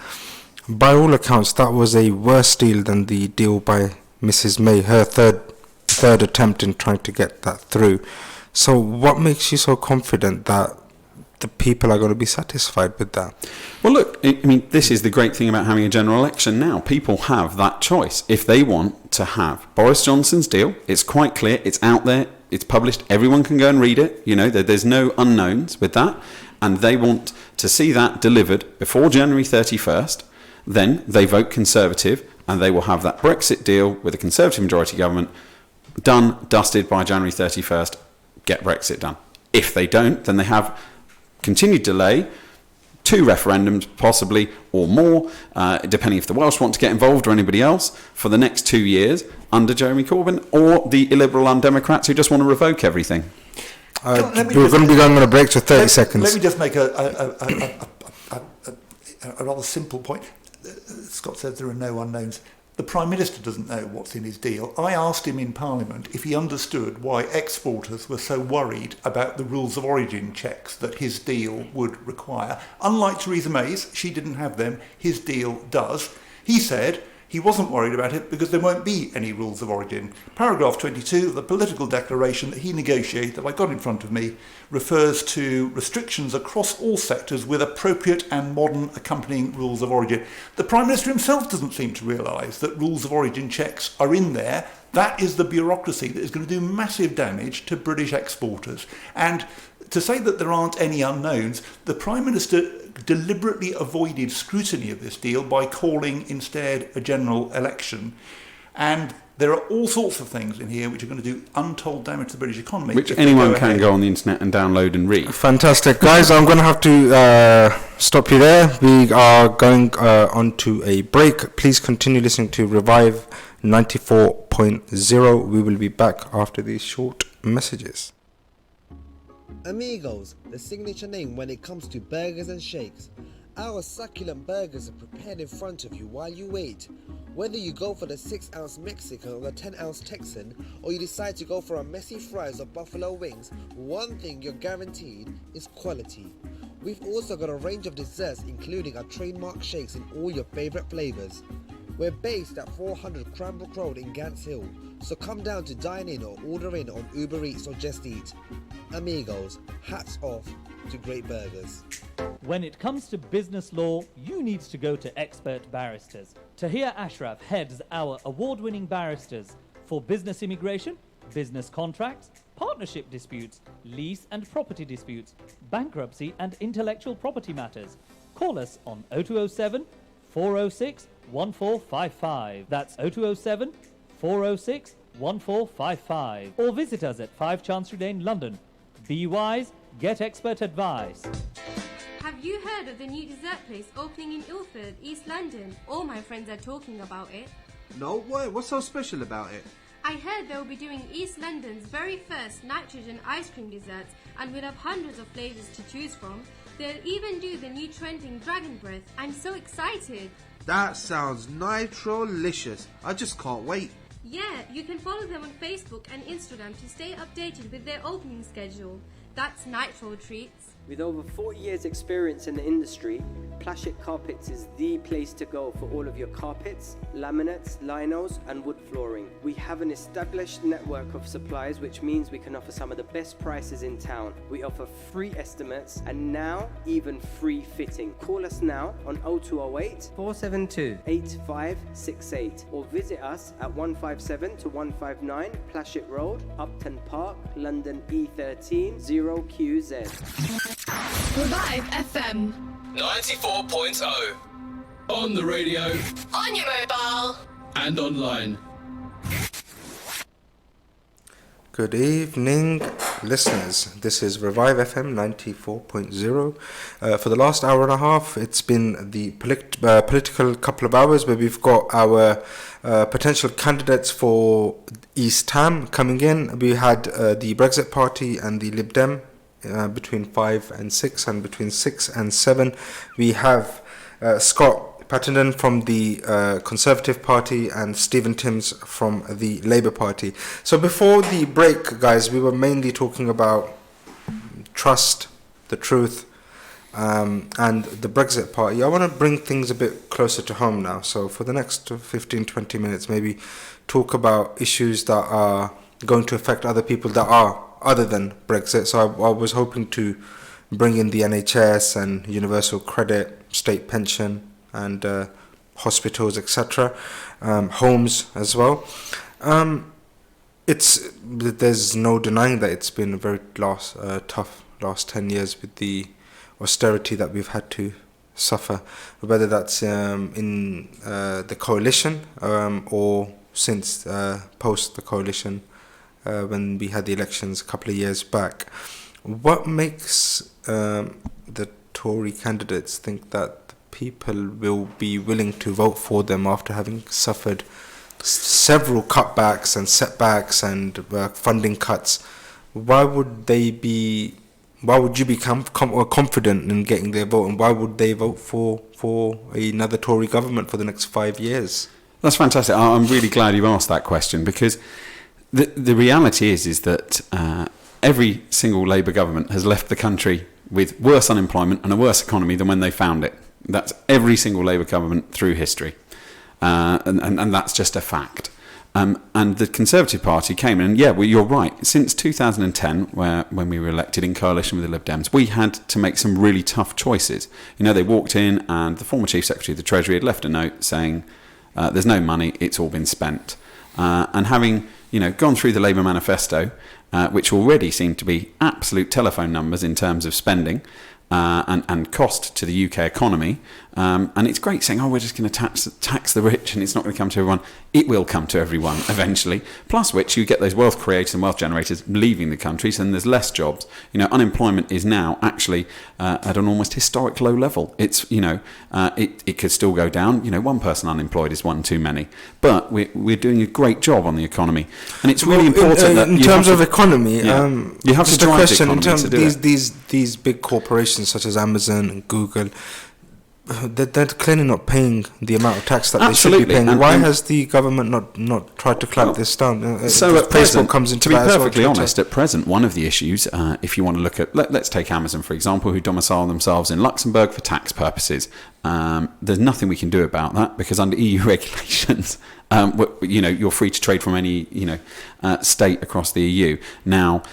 by all accounts that was a worse deal than the deal by Mrs. May, her third attempt in trying to get that through. So what makes you so confident that the people are going to be satisfied with that. Well, look, I mean, this is the great thing about having a general election now. People have that choice. If they want to have Boris Johnson's deal, it's quite clear, it's out there, it's published, everyone can go and read it, you know, there's no unknowns with that, and they want to see that delivered before January 31st, then they vote Conservative, and they will have that Brexit deal with a Conservative majority government done, dusted by January 31st, get Brexit done. If they don't, then they have continued delay, 2 referendums possibly, or more, depending if the Welsh want to get involved or anybody else, for the next 2 years under Jeremy Corbyn, or the illiberal Undemocrats who just want to revoke everything. We're going to be going on a break for 30 seconds. Let me just make a rather simple point. Scott said there are no unknowns. The Prime Minister doesn't know what's in his deal. I asked him in Parliament if he understood why exporters were so worried about the rules of origin checks that his deal would require. Unlike Theresa May's, she didn't have them, his deal does. He said he wasn't worried about it because there won't be any rules of origin. Paragraph 22 of the political declaration that he negotiated, that I got in front of me, refers to restrictions across all sectors with appropriate and modern accompanying rules of origin. The Prime Minister himself doesn't seem to realise that rules of origin checks are in there. That is the bureaucracy that is going to do massive damage to British exporters. And to say that there aren't any unknowns, the Prime Minister deliberately avoided scrutiny of this deal by calling instead a general election. And there are all sorts of things in here which are going to do untold damage to the British economy. Which anyone can go on the internet and download and read. Fantastic. Guys, I'm going to have to stop you there. We are going on to a break. Please continue listening to Revive 94.0. We will be back after these short messages. Amigos, the signature name when it comes to burgers and shakes. Our succulent burgers are prepared in front of you while you wait. Whether you go for the 6-ounce Mexican or the 10-ounce Texan, or you decide to go for our messy fries or buffalo wings, one thing you're guaranteed is quality. We've also got a range of desserts including our trademark shakes in all your favourite flavours. We're based at 400 Cranbrook Road in Gants Hill, so come down to dine in or order in on Uber Eats or Just Eat. Amigos, hats off to great burgers. When it comes to business law, you need to go to expert barristers. Tahir Ashraf heads our award-winning barristers for business immigration, business contracts, partnership disputes, lease and property disputes, bankruptcy and intellectual property matters. Call us on 0207 406 1455. That's 0207 406 1455. Or visit us at 5 Chancery Lane, London. Be wise, get expert advice. Have you heard of the new dessert place opening in Ilford, East London? All my friends are talking about it. No way, what's so special about it? I heard they'll be doing East London's very first nitrogen ice cream desserts, and we'll have hundreds of flavours to choose from. They'll even do the new trending Dragon Breath. I'm so excited. That sounds nitro-licious. I just can't wait. Yeah, you can follow them on Facebook and Instagram to stay updated with their opening schedule. That's Nitro Treats. With over 40 years experience in the industry, Plastic Carpets is the place to go for all of your carpets, laminates, linos and wood flooring. We have an established network of suppliers, which means we can offer some of the best prices in town. We offer free estimates and now even free fitting. Call us now on 0208 472 8568 or visit us at 157 to 159 Plastic Road, Upton Park, London E13 0QZ. Revive FM 94.0. On the radio. on your mobile And online. Good evening, listeners. This is Revive FM 94.0. For the last hour and a half, it's been the political couple of hours where we've got our potential candidates for East Ham coming in. We had the Brexit Party and the Lib Dem between 5 and 6, and between 6 and 7 we have Scott Patterden from the Conservative Party and Stephen Timms from the Labour Party. So before the break, guys, we were mainly talking about trust, the truth, and the Brexit Party. I want to bring things a bit closer to home now. So for the next 15-20 minutes, maybe talk about issues that are going to affect other people that are other than Brexit. So I was hoping to bring in the NHS and universal credit, state pension, and hospitals, etc., homes as well. There's no denying that it's been a very tough last 10 years with the austerity that we've had to suffer, whether that's in the coalition or since post the coalition when we had the elections a couple of years back. What makes the Tory candidates think that the people will be willing to vote for them after having suffered several cutbacks and setbacks and funding cuts? Why would you be confident in getting their vote, and why would they vote for another Tory government for the next 5 years? That's fantastic. I'm really glad you asked that question, because the reality is that every single Labour government has left the country with worse unemployment and a worse economy than when they found it. That's every single Labour government through history. And that's just a fact. And the Conservative Party came in, and you're right. Since 2010, when we were elected in coalition with the Lib Dems, we had to make some really tough choices. They walked in, and the former Chief Secretary of the Treasury had left a note saying, there's no money, it's all been spent. And having gone through the Labour manifesto, which already seemed to be absolute telephone numbers in terms of spending, and cost to the UK economy. And it's great saying, we're just going to tax the rich and it's not going to come to everyone. It will come to everyone eventually. Plus which you get those wealth creators and wealth generators leaving the country, so then there's less jobs. Unemployment is now actually at an almost historic low level. It's, it could still go down. One person unemployed is one too many. But we're doing a great job on the economy. And it's really important that in terms of economy, you have to drive question, the economy in terms to of do these big corporations such as Amazon and Google, they're clearly not paying the amount of tax that they should be paying. Why has the government not tried to clamp this down? So at present, comes into to be that perfectly honest, at present, one of the issues, if you want to look at, let's take Amazon for example, who domicile themselves in Luxembourg for tax purposes. There's nothing we can do about that, because under EU regulations, you're free to trade from any state across the EU. Now,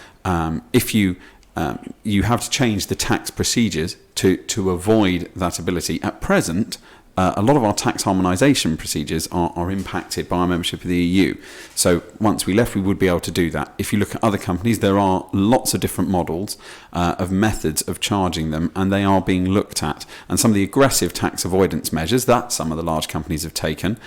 if you have to change the tax procedures to avoid that ability. At present, a lot of our tax harmonisation procedures are impacted by our membership of the EU. So once we left, we would be able to do that. If you look at other companies, there are lots of different models of methods of charging them, and they are being looked at. And some of the aggressive tax avoidance measures that some of the large companies have taken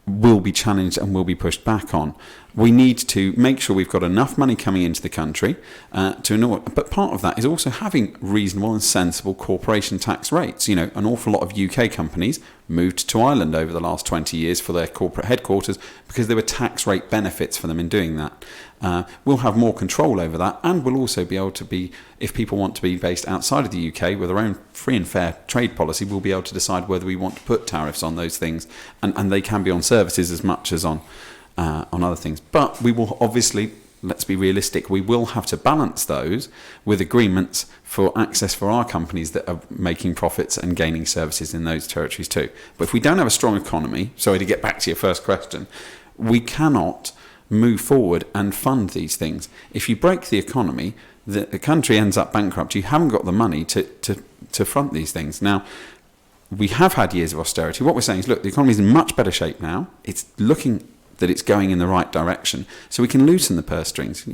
will be challenged and will be pushed back on. We need to make sure we've got enough money coming into the country but part of that is also having reasonable and sensible corporation tax rates. An awful lot of UK companies moved to Ireland over the last 20 years for their corporate headquarters because there were tax rate benefits for them in doing that. We'll have more control over that, and we'll also be able to be, if people want to be based outside of the UK with their own free and fair trade policy, we'll be able to decide whether we want to put tariffs on those things, and they can be on services as much as on other things. But we will obviously, let's be realistic, we will have to balance those with agreements for access for our companies that are making profits and gaining services in those territories too. But if we don't have a strong economy, sorry to get back to your first question, we cannot move forward and fund these things. If you break the economy, the country ends up bankrupt. You haven't got the money to front these things. Now, we have had years of austerity. What we're saying is, look, the economy is in much better shape now. It's looking that it's going in the right direction, so we can loosen the purse strings.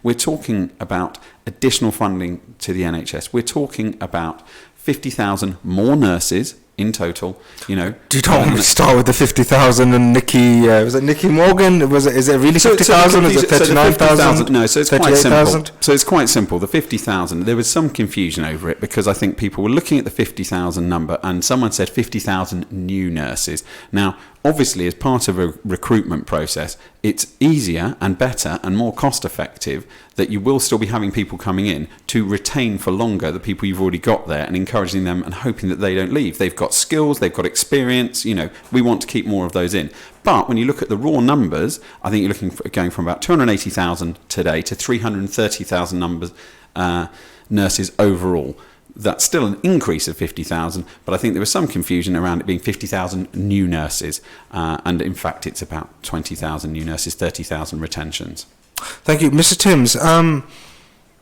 We're talking about additional funding to the NHS. We're talking about 50,000 more nurses in total. You don't want to start with the 50,000 and Nikki. Was it Nikki Morgan? Is it really 50,000? Is it 39,000? No, so it's quite simple. So it's quite simple. The 50,000. There was some confusion over it because I think people were looking at the 50,000 number, and someone said 50,000 new nurses. Now, obviously, as part of a recruitment process, it's easier and better and more cost effective that you will still be having people coming in to retain for longer the people you've already got there, and encouraging them and hoping that they don't leave. They've got skills, they've got experience, we want to keep more of those in. But when you look at the raw numbers, I think you're going from about 280,000 today to 330,000 nurses overall. That's still an increase of 50,000, but I think there was some confusion around it being 50,000 new nurses, and in fact it's about 20,000 new nurses, 30,000 retentions. Thank you. Mr. Timms,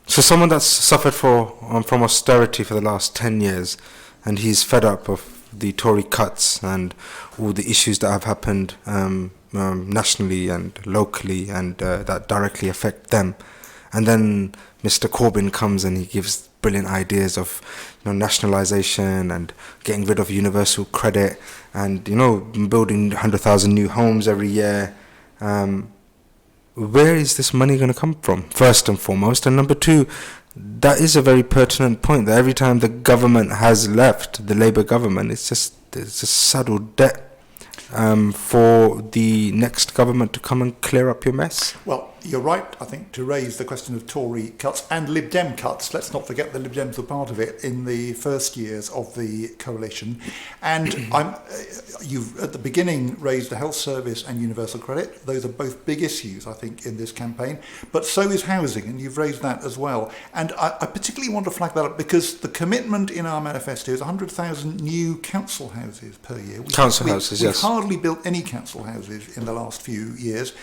So someone that's suffered from austerity for the last 10 years, and he's fed up of the Tory cuts and all the issues that have happened nationally and locally, and that directly affect them. And then Mr. Corbyn comes and he gives brilliant ideas of, nationalisation and getting rid of universal credit and, building 100,000 new homes every year. Where is this money going to come from, first and foremost? And number two, that is a very pertinent point, that every time the government has left, the Labour government, it's just saddled debt for the next government to come and clear up your mess. Well, you're right, I think, to raise the question of Tory cuts and Lib Dem cuts. Let's not forget the Lib Dems were part of it in the first years of the coalition. And you've, at the beginning, raised the health service and universal credit. Those are both big issues, I think, in this campaign. But so is housing, and you've raised that as well. And I particularly want to flag that up because the commitment in our manifesto is 100,000 new council houses per year. Houses, yes. We've hardly built any council houses in the last few years.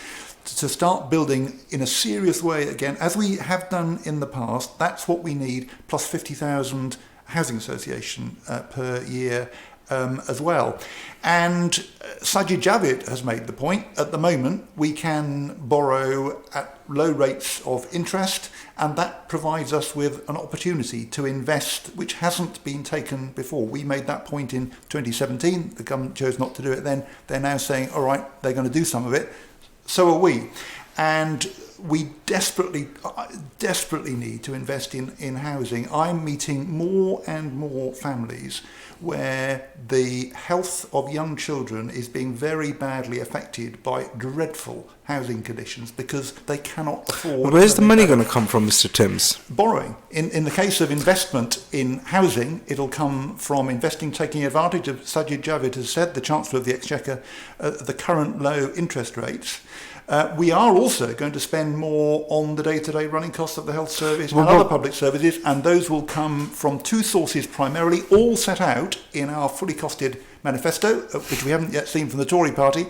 To start building in a serious way again, as we have done in the past, that's what we need, plus 50,000 housing association per year as well. And Sajid Javid has made the point, at the moment we can borrow at low rates of interest, and that provides us with an opportunity to invest which hasn't been taken before. We made that point in 2017, the government chose not to do it then. They're now saying, all right, they're going to do some of it. So are we. And we desperately need to invest in housing. I'm meeting more and more families where the health of young children is being very badly affected by dreadful housing conditions because they cannot afford... Where's the money going to come from, Mr. Timms? Borrowing. In the case of investment in housing, it'll come from investing, taking advantage of, Sajid Javid has said, the Chancellor of the Exchequer, the current low interest rates. We are also going to spend more on the day-to-day running costs of the health service and other public services, and those will come from two sources primarily, all set out in our fully costed manifesto, which we haven't yet seen from the Tory party,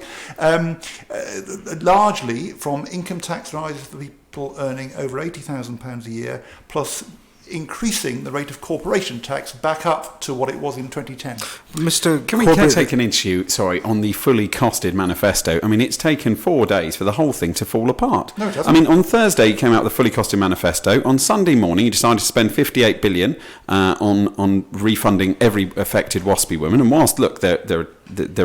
largely from income tax rises for people earning over £80,000 a year, plus increasing the rate of corporation tax back up to what it was in 2010. Can we take an issue, on the fully costed manifesto? I mean, it's taken 4 days for the whole thing to fall apart. No, it hasn't. I mean, on Thursday you came out with the fully costed manifesto. On Sunday morning you decided to spend 58 billion on refunding every affected WASPy woman. And whilst, look, there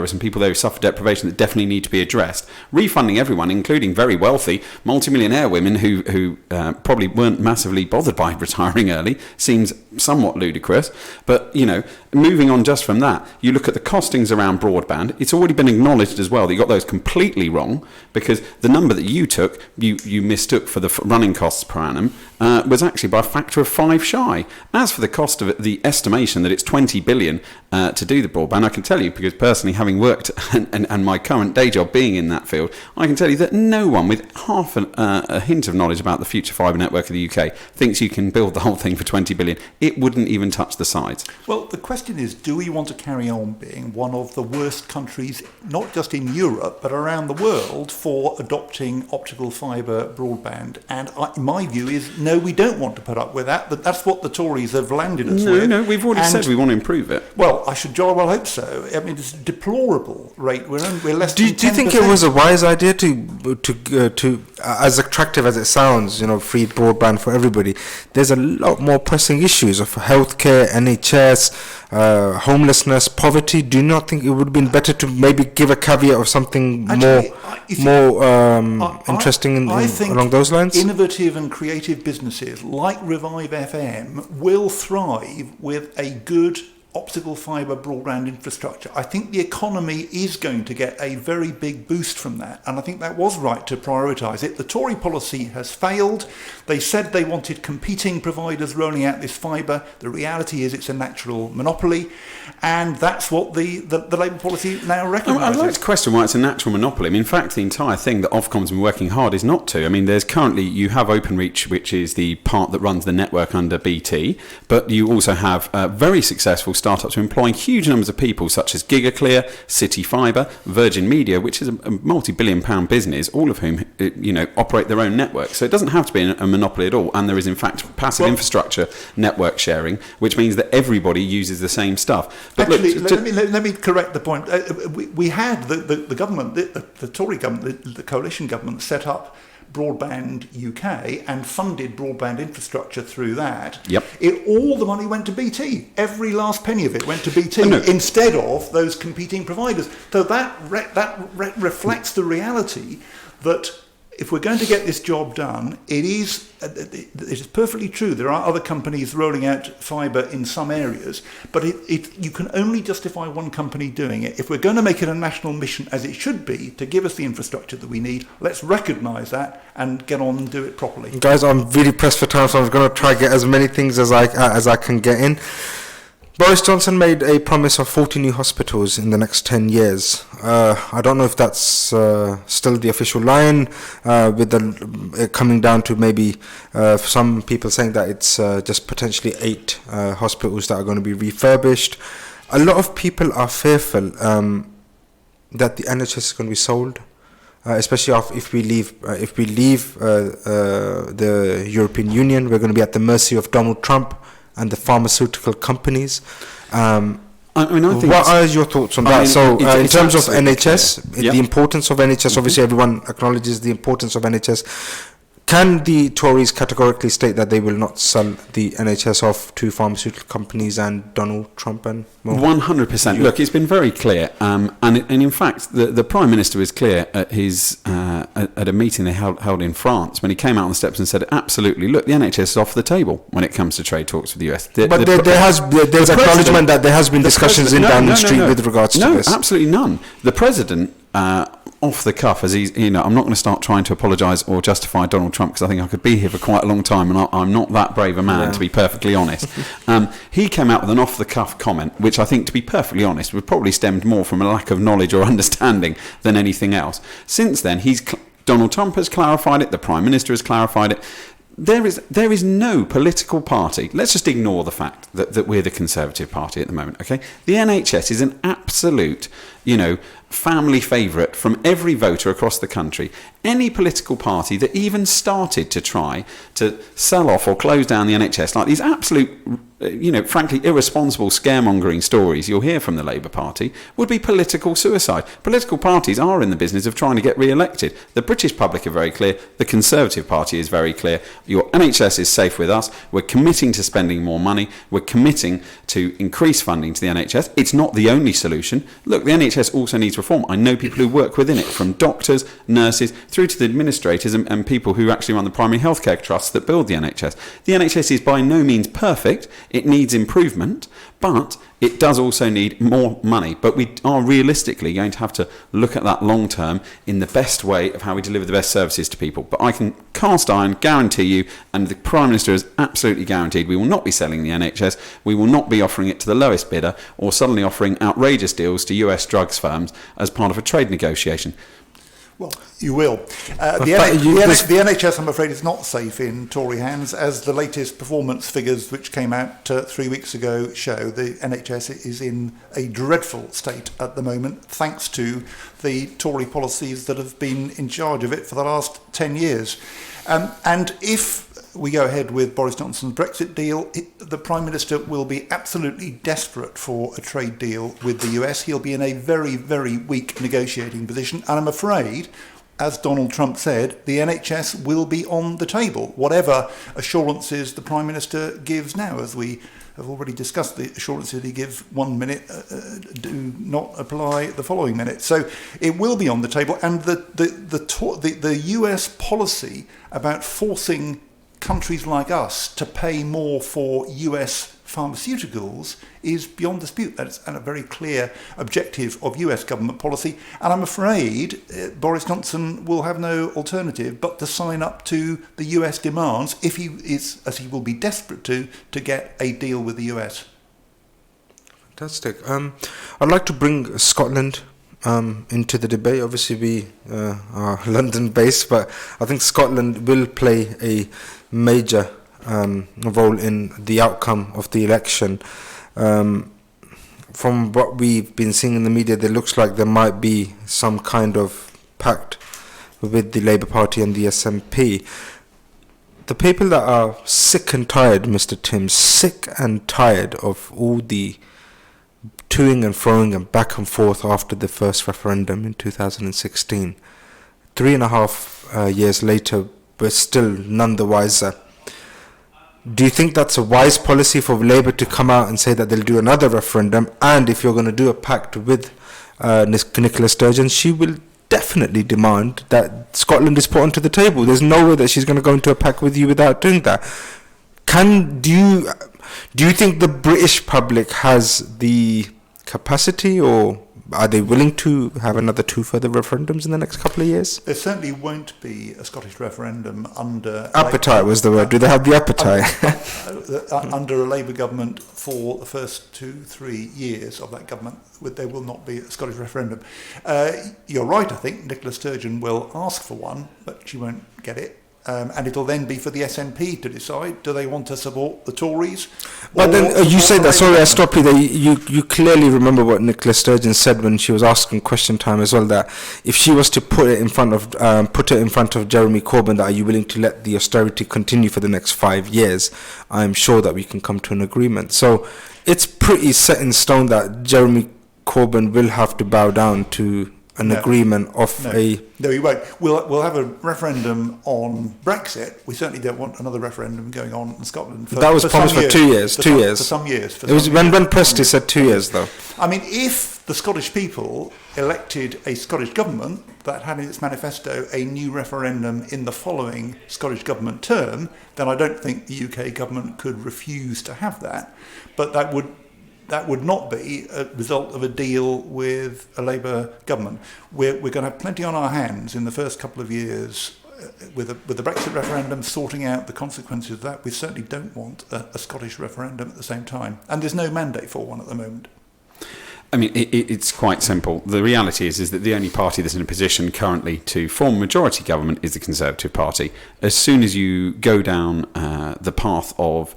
are some people there who suffer deprivation that definitely need to be addressed, refunding everyone, including very wealthy multimillionaire women who probably weren't massively bothered by retiring early, seems somewhat ludicrous. But, moving on just from that, you look at the costings around broadband. It's already been acknowledged as well that you got those completely wrong, because the number that you took, you mistook for the running costs per annum, was actually by a factor of 5 shy. As for the cost of it, the estimation that it's 20 billion to do the broadband, I can tell you, because personally, having worked and my current day job being in that field, I can tell you that no one with half a hint of knowledge about the future fibre network of the UK thinks you can build the whole thing for 20 billion. It wouldn't even touch the sides. Well, the question is, do we want to carry on being one of the worst countries, not just in Europe, but around the world, for adopting optical fibre broadband? And my view is, no, we don't want to put up with that. That's what the Tories have landed us with. No, we've already said we want to improve it. Well, I should jolly well hope so. I mean, it's a deplorable rate. We're less do than 10%. Do you think it was a wise idea to as attractive as it sounds, free broadband for everybody? There's a lot more pressing issues of healthcare, NHS, homelessness, poverty. Do you not think it would have been better to maybe give a caveat of something more interesting along those lines? Innovative and creative businesses like ReviveFM will thrive with a good optical fibre broadband infrastructure. I think the economy is going to get a very big boost from that, and I think that was right to prioritise it. The Tory policy has failed. They said they wanted competing providers rolling out this fibre. The reality is it's a natural monopoly, and that's what the Labour policy now recognises. I'd like to question why it's a natural monopoly. I mean, in fact, the entire thing that Ofcom's been working hard is not to. I mean, there's currently, you have OpenReach, which is the part that runs the network under BT, but you also have very successful startups who are employing huge numbers of people, such as GigaClear, City Fibre, Virgin Media, which is a multi-billion-pound business, all of whom operate their own network. So it doesn't have to be a monopoly at all. And there is, in fact, passive infrastructure network sharing, which means that everybody uses the same stuff. But actually, look, let me correct the point. We had the government, the Tory government, the coalition government, set up Broadband UK and funded broadband infrastructure through that. Yep. All the money went to BT. Every last penny of it went to BT instead of those competing providers. So that reflects the reality that if we're going to get this job done, it is perfectly true. There are other companies rolling out fibre in some areas, but you can only justify one company doing it. If we're going to make it a national mission, as it should be, to give us the infrastructure that we need, let's recognise that and get on and do it properly. Guys, I'm really pressed for time, so I'm going to try to get as many things as I can get in. Boris Johnson made a promise of 40 new hospitals in the next 10 years. I don't know if that's still the official line, with it coming down to maybe some people saying that it's just potentially 8 hospitals that are going to be refurbished. A lot of people are fearful that the NHS is going to be sold, especially if we leave the European Union. We're going to be at the mercy of Donald Trump and the pharmaceutical companies. I think what are your thoughts on that? In terms of NHS, the importance of NHS, obviously everyone acknowledges the importance of NHS. Can the Tories categorically state that they will not sell the NHS off to pharmaceutical companies and Donald Trump and more? 100%. Look, it's been very clear, and in fact, the Prime Minister was clear at his at a meeting they held in France when he came out on the steps and said, absolutely, look, the NHS is off the table when it comes to trade talks with the US. There's acknowledgement that there has been discussions in Downing Street with regards to this. No, absolutely none. The President, off the cuff, as he's, I'm not going to start trying to apologise or justify Donald Trump, because I think I could be here for quite a long time, and I'm not that brave a man, to be perfectly honest. He came out with an off-the-cuff comment, which I think, to be perfectly honest, was probably stemmed more from a lack of knowledge or understanding than anything else. Since then, Donald Trump has clarified it, the Prime Minister has clarified it. There is no political party. Let's just ignore the fact that we're the Conservative Party at the moment, okay? The NHS is an absolute, family favourite from every voter across the country. Any political party that even started to try to sell off or close down the NHS, like these absolute, frankly irresponsible scaremongering stories you'll hear from the Labour Party, would be political suicide. Political parties are in the business of trying to get re-elected. The British public are very clear. The Conservative Party is very clear. Your NHS is safe with us. We're committing to spending more money. We're committing to increase funding to the NHS. It's not the only solution. Look, the NHS also needs reform. I know people who work within it, from doctors, nurses, through to the administrators and people who actually run the primary healthcare trusts that build the NHS. The NHS is by no means perfect. It needs improvement, but it does also need more money. But we are realistically going to have to look at that long term in the best way of how we deliver the best services to people. But I can cast iron guarantee you, and the Prime Minister has absolutely guaranteed, we will not be selling the NHS. We will not be offering it to the lowest bidder or suddenly offering outrageous deals to US drugs firms as part of a trade negotiation. Well, you will. The NHS, I'm afraid, is not safe in Tory hands, as the latest performance figures, which came out 3 weeks ago, show. The NHS is in a dreadful state at the moment, thanks to the Tory policies that have been in charge of it for the last 10 years. And if we go ahead with Boris Johnson's Brexit deal, the Prime Minister will be absolutely desperate for a trade deal with the US. He'll be in a very, very weak negotiating position. And I'm afraid, as Donald Trump said, the NHS will be on the table, whatever assurances the Prime Minister gives now. As we have already discussed, the assurances he gives 1 minute do not apply the following minute. So it will be on the table. And the US policy about forcing countries like us to pay more for US pharmaceuticals is beyond dispute. That's a very clear objective of US government policy. And I'm afraid Boris Johnson will have no alternative but to sign up to the US demands, if he is, as he will be desperate to get a deal with the US. Fantastic. I'd like to bring Scotland into the debate. Obviously we are London-based, but I think Scotland will play a major role in the outcome of the election. from what we've been seeing in the media, there looks like there might be some kind of pact with the Labour Party and the SNP. The people that are sick and tired, Mr. Tim, sick and tired of all the toing and froing and back and forth after the first referendum in 2016. 3.5 years later, we're still none the wiser. Do you think that's a wise policy for Labour to come out and say that they'll do another referendum? And if you're going to do a pact with Nicola Sturgeon, she will definitely demand that Scotland is put onto the table. There's no way that she's going to go into a pact with you without doing that. Do you think the British public has the capacity, or are they willing to have another 2 further referendums in the next couple of years? There certainly won't be a Scottish referendum under... Appetite was the word. Do they have the appetite? Under a Labour government for the first 2-3 years of that government, there will not be a Scottish referendum. You're right, I think. Nicola Sturgeon will ask for one, but she won't get it. And it'll then be for the SNP to decide, do they want to support the Tories? But then you say that, sorry I stopped you there, you clearly remember what Nicola Sturgeon said when she was asking question time as well, that if she was to put it in front of Jeremy Corbyn, that are you willing to let the austerity continue for the next 5 years, I'm sure that we can come to an agreement. So it's pretty set in stone that Jeremy Corbyn will have to bow down to an agreement of a... No, we won't. We'll have a referendum on Brexit. We certainly don't want another referendum going on in Scotland. That was promised for 2 years. 2 years. For some years. It was when Presty said 2 years, though. I mean, if the Scottish people elected a Scottish government that had in its manifesto a new referendum in the following Scottish government term, then I don't think the UK government could refuse to have that. But that would not be a result of a deal with a Labour government. We're going to have plenty on our hands in the first couple of years with the Brexit referendum, sorting out the consequences of that. We certainly don't want a Scottish referendum at the same time. And there's no mandate for one at the moment. I mean, it's quite simple. The reality is that the only party that's in a position currently to form a majority government is the Conservative Party. As soon as you go down the path of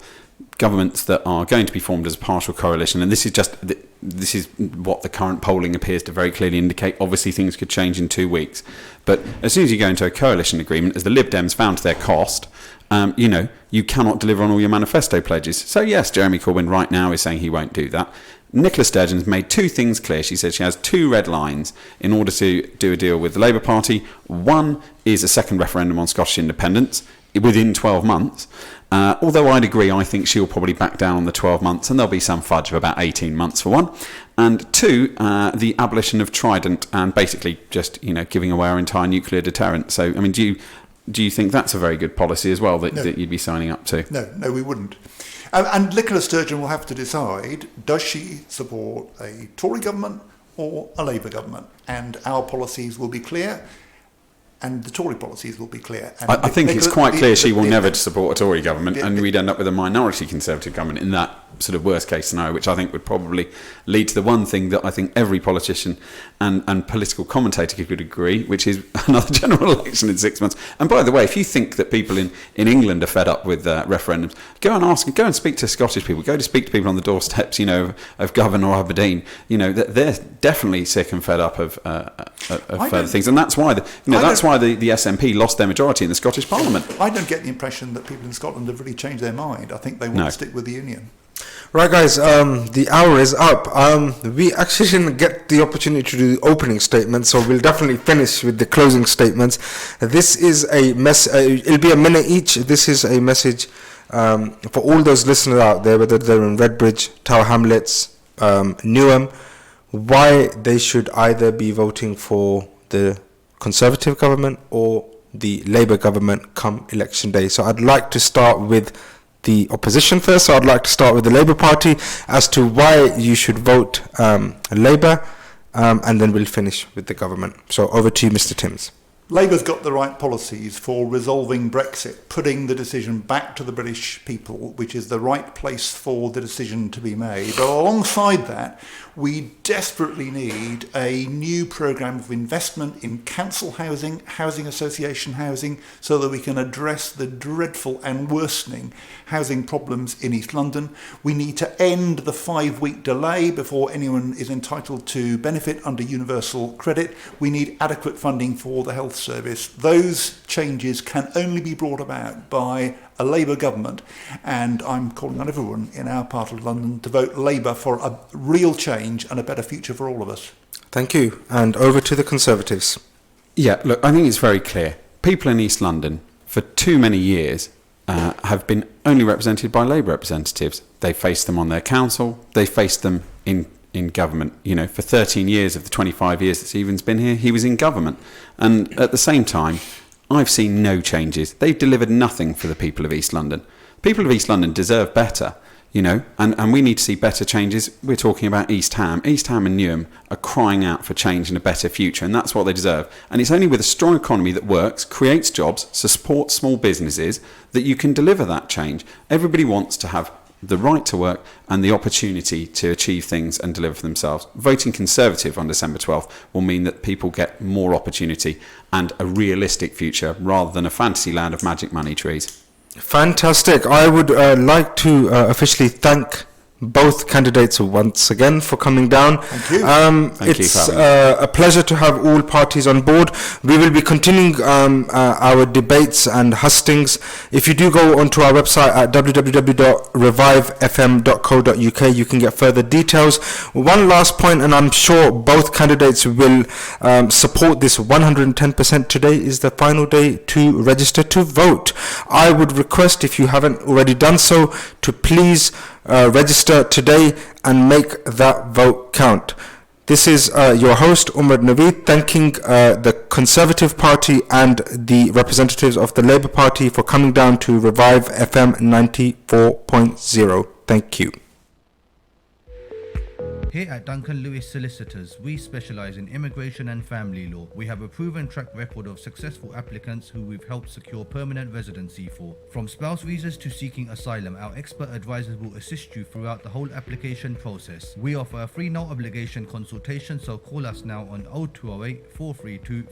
governments that are going to be formed as a partial coalition, and this is what the current polling appears to very clearly indicate. Obviously things could change in 2 weeks, but as soon as you go into a coalition agreement, as the Lib Dems found to their cost, you cannot deliver on all your manifesto pledges. So yes, Jeremy Corbyn right now is saying he won't do that. Nicola Sturgeon's made 2 things clear. She said she has 2 red lines in order to do a deal with the Labour Party. One is a second referendum on Scottish independence within 12 months. Although I'd agree, I think she'll probably back down on the 12 months, and there'll be some fudge of about 18 months for one. And 2, the abolition of Trident, and basically just giving away our entire nuclear deterrent. So, I mean, do you think that's a very good policy as well that you'd be signing up to? No, we wouldn't. And Nicola Sturgeon will have to decide, does she support a Tory government or a Labour government? And our policies will be clear, and the Tory policies will be clear. And I think it's quite clear she will never support a Tory government, and we'd end up with a minority Conservative government in that sort of worst case scenario, which I think would probably lead to the one thing that I think every politician and political commentator could agree, which is another general election in 6 months. And by the way, if you think that people in England are fed up with referendums, go and speak to Scottish people, go to speak to people on the doorsteps, of Govan or Aberdeen. They're definitely sick and fed up of further things, and that's why the SNP lost their majority in the Scottish Parliament. I don't get the impression that people in Scotland have really changed their mind. I think they want to stick with the Union. Right, guys, the hour is up. We actually didn't get the opportunity to do the opening statement, so we'll definitely finish with the closing statements. This is it'll be a minute each. This is a message for all those listeners out there, whether they're in Redbridge, Tower Hamlets, Newham, why they should either be voting for the Conservative government or the Labour government come election day. So I'd like to start with the opposition first. So I'd like to start with the Labour Party as to why you should vote Labour, and then we'll finish with the government. So over to you, Mr. Timms. Labour's got the right policies for resolving Brexit, putting the decision back to the British people, which is the right place for the decision to be made. But alongside that, we desperately need a new programme of investment in council housing, housing association housing, so that we can address the dreadful and worsening housing problems in East London. We need to end the 5-week delay before anyone is entitled to benefit under universal credit. We need adequate funding for the health service. Those changes can only be brought about by a Labour government, and I'm calling on everyone in our part of London to vote Labour for a real change and a better future for all of us. Thank you. And over to the Conservatives. Yeah, look, I think it's very clear. People in East London, for too many years, have been only represented by Labour representatives. They faced them on their council, they faced them in government. You know, for 13 years of the 25 years that Stephen's been here, he was in government. And at the same time, I've seen no changes. They've delivered nothing for the people of East London. People of East London deserve better, you know, and we need to see better changes. We're talking about East Ham. East Ham and Newham are crying out for change and a better future, and that's what they deserve. And it's only with a strong economy that works, creates jobs, supports small businesses, that you can deliver that change. Everybody wants to have the right to work and the opportunity to achieve things and deliver for themselves. Voting Conservative on December 12th will mean that people get more opportunity and a realistic future rather than a fantasy land of magic money trees. Fantastic. I would like to officially thank both candidates once again for coming down. Thank you. It's a pleasure to have all parties on board. We will be continuing our debates and hustings. If you do go onto our website at www.revivefm.co.uk, you can get further details. One last point, and I'm sure both candidates will support this 110%. Today is the final day to register to vote. I would request, if you haven't already done so, to please register today and make that vote count. This is your host, Umar Naveed, thanking the Conservative Party and the representatives of the Labour Party for coming down to Revive FM 94.0. Thank you. Here at Duncan Lewis Solicitors, we specialise in immigration and family law. We have a proven track record of successful applicants who we've helped secure permanent residency for. From spouse visas to seeking asylum, our expert advisors will assist you throughout the whole application process. We offer a free no obligation consultation, so call us now on 0208 432 3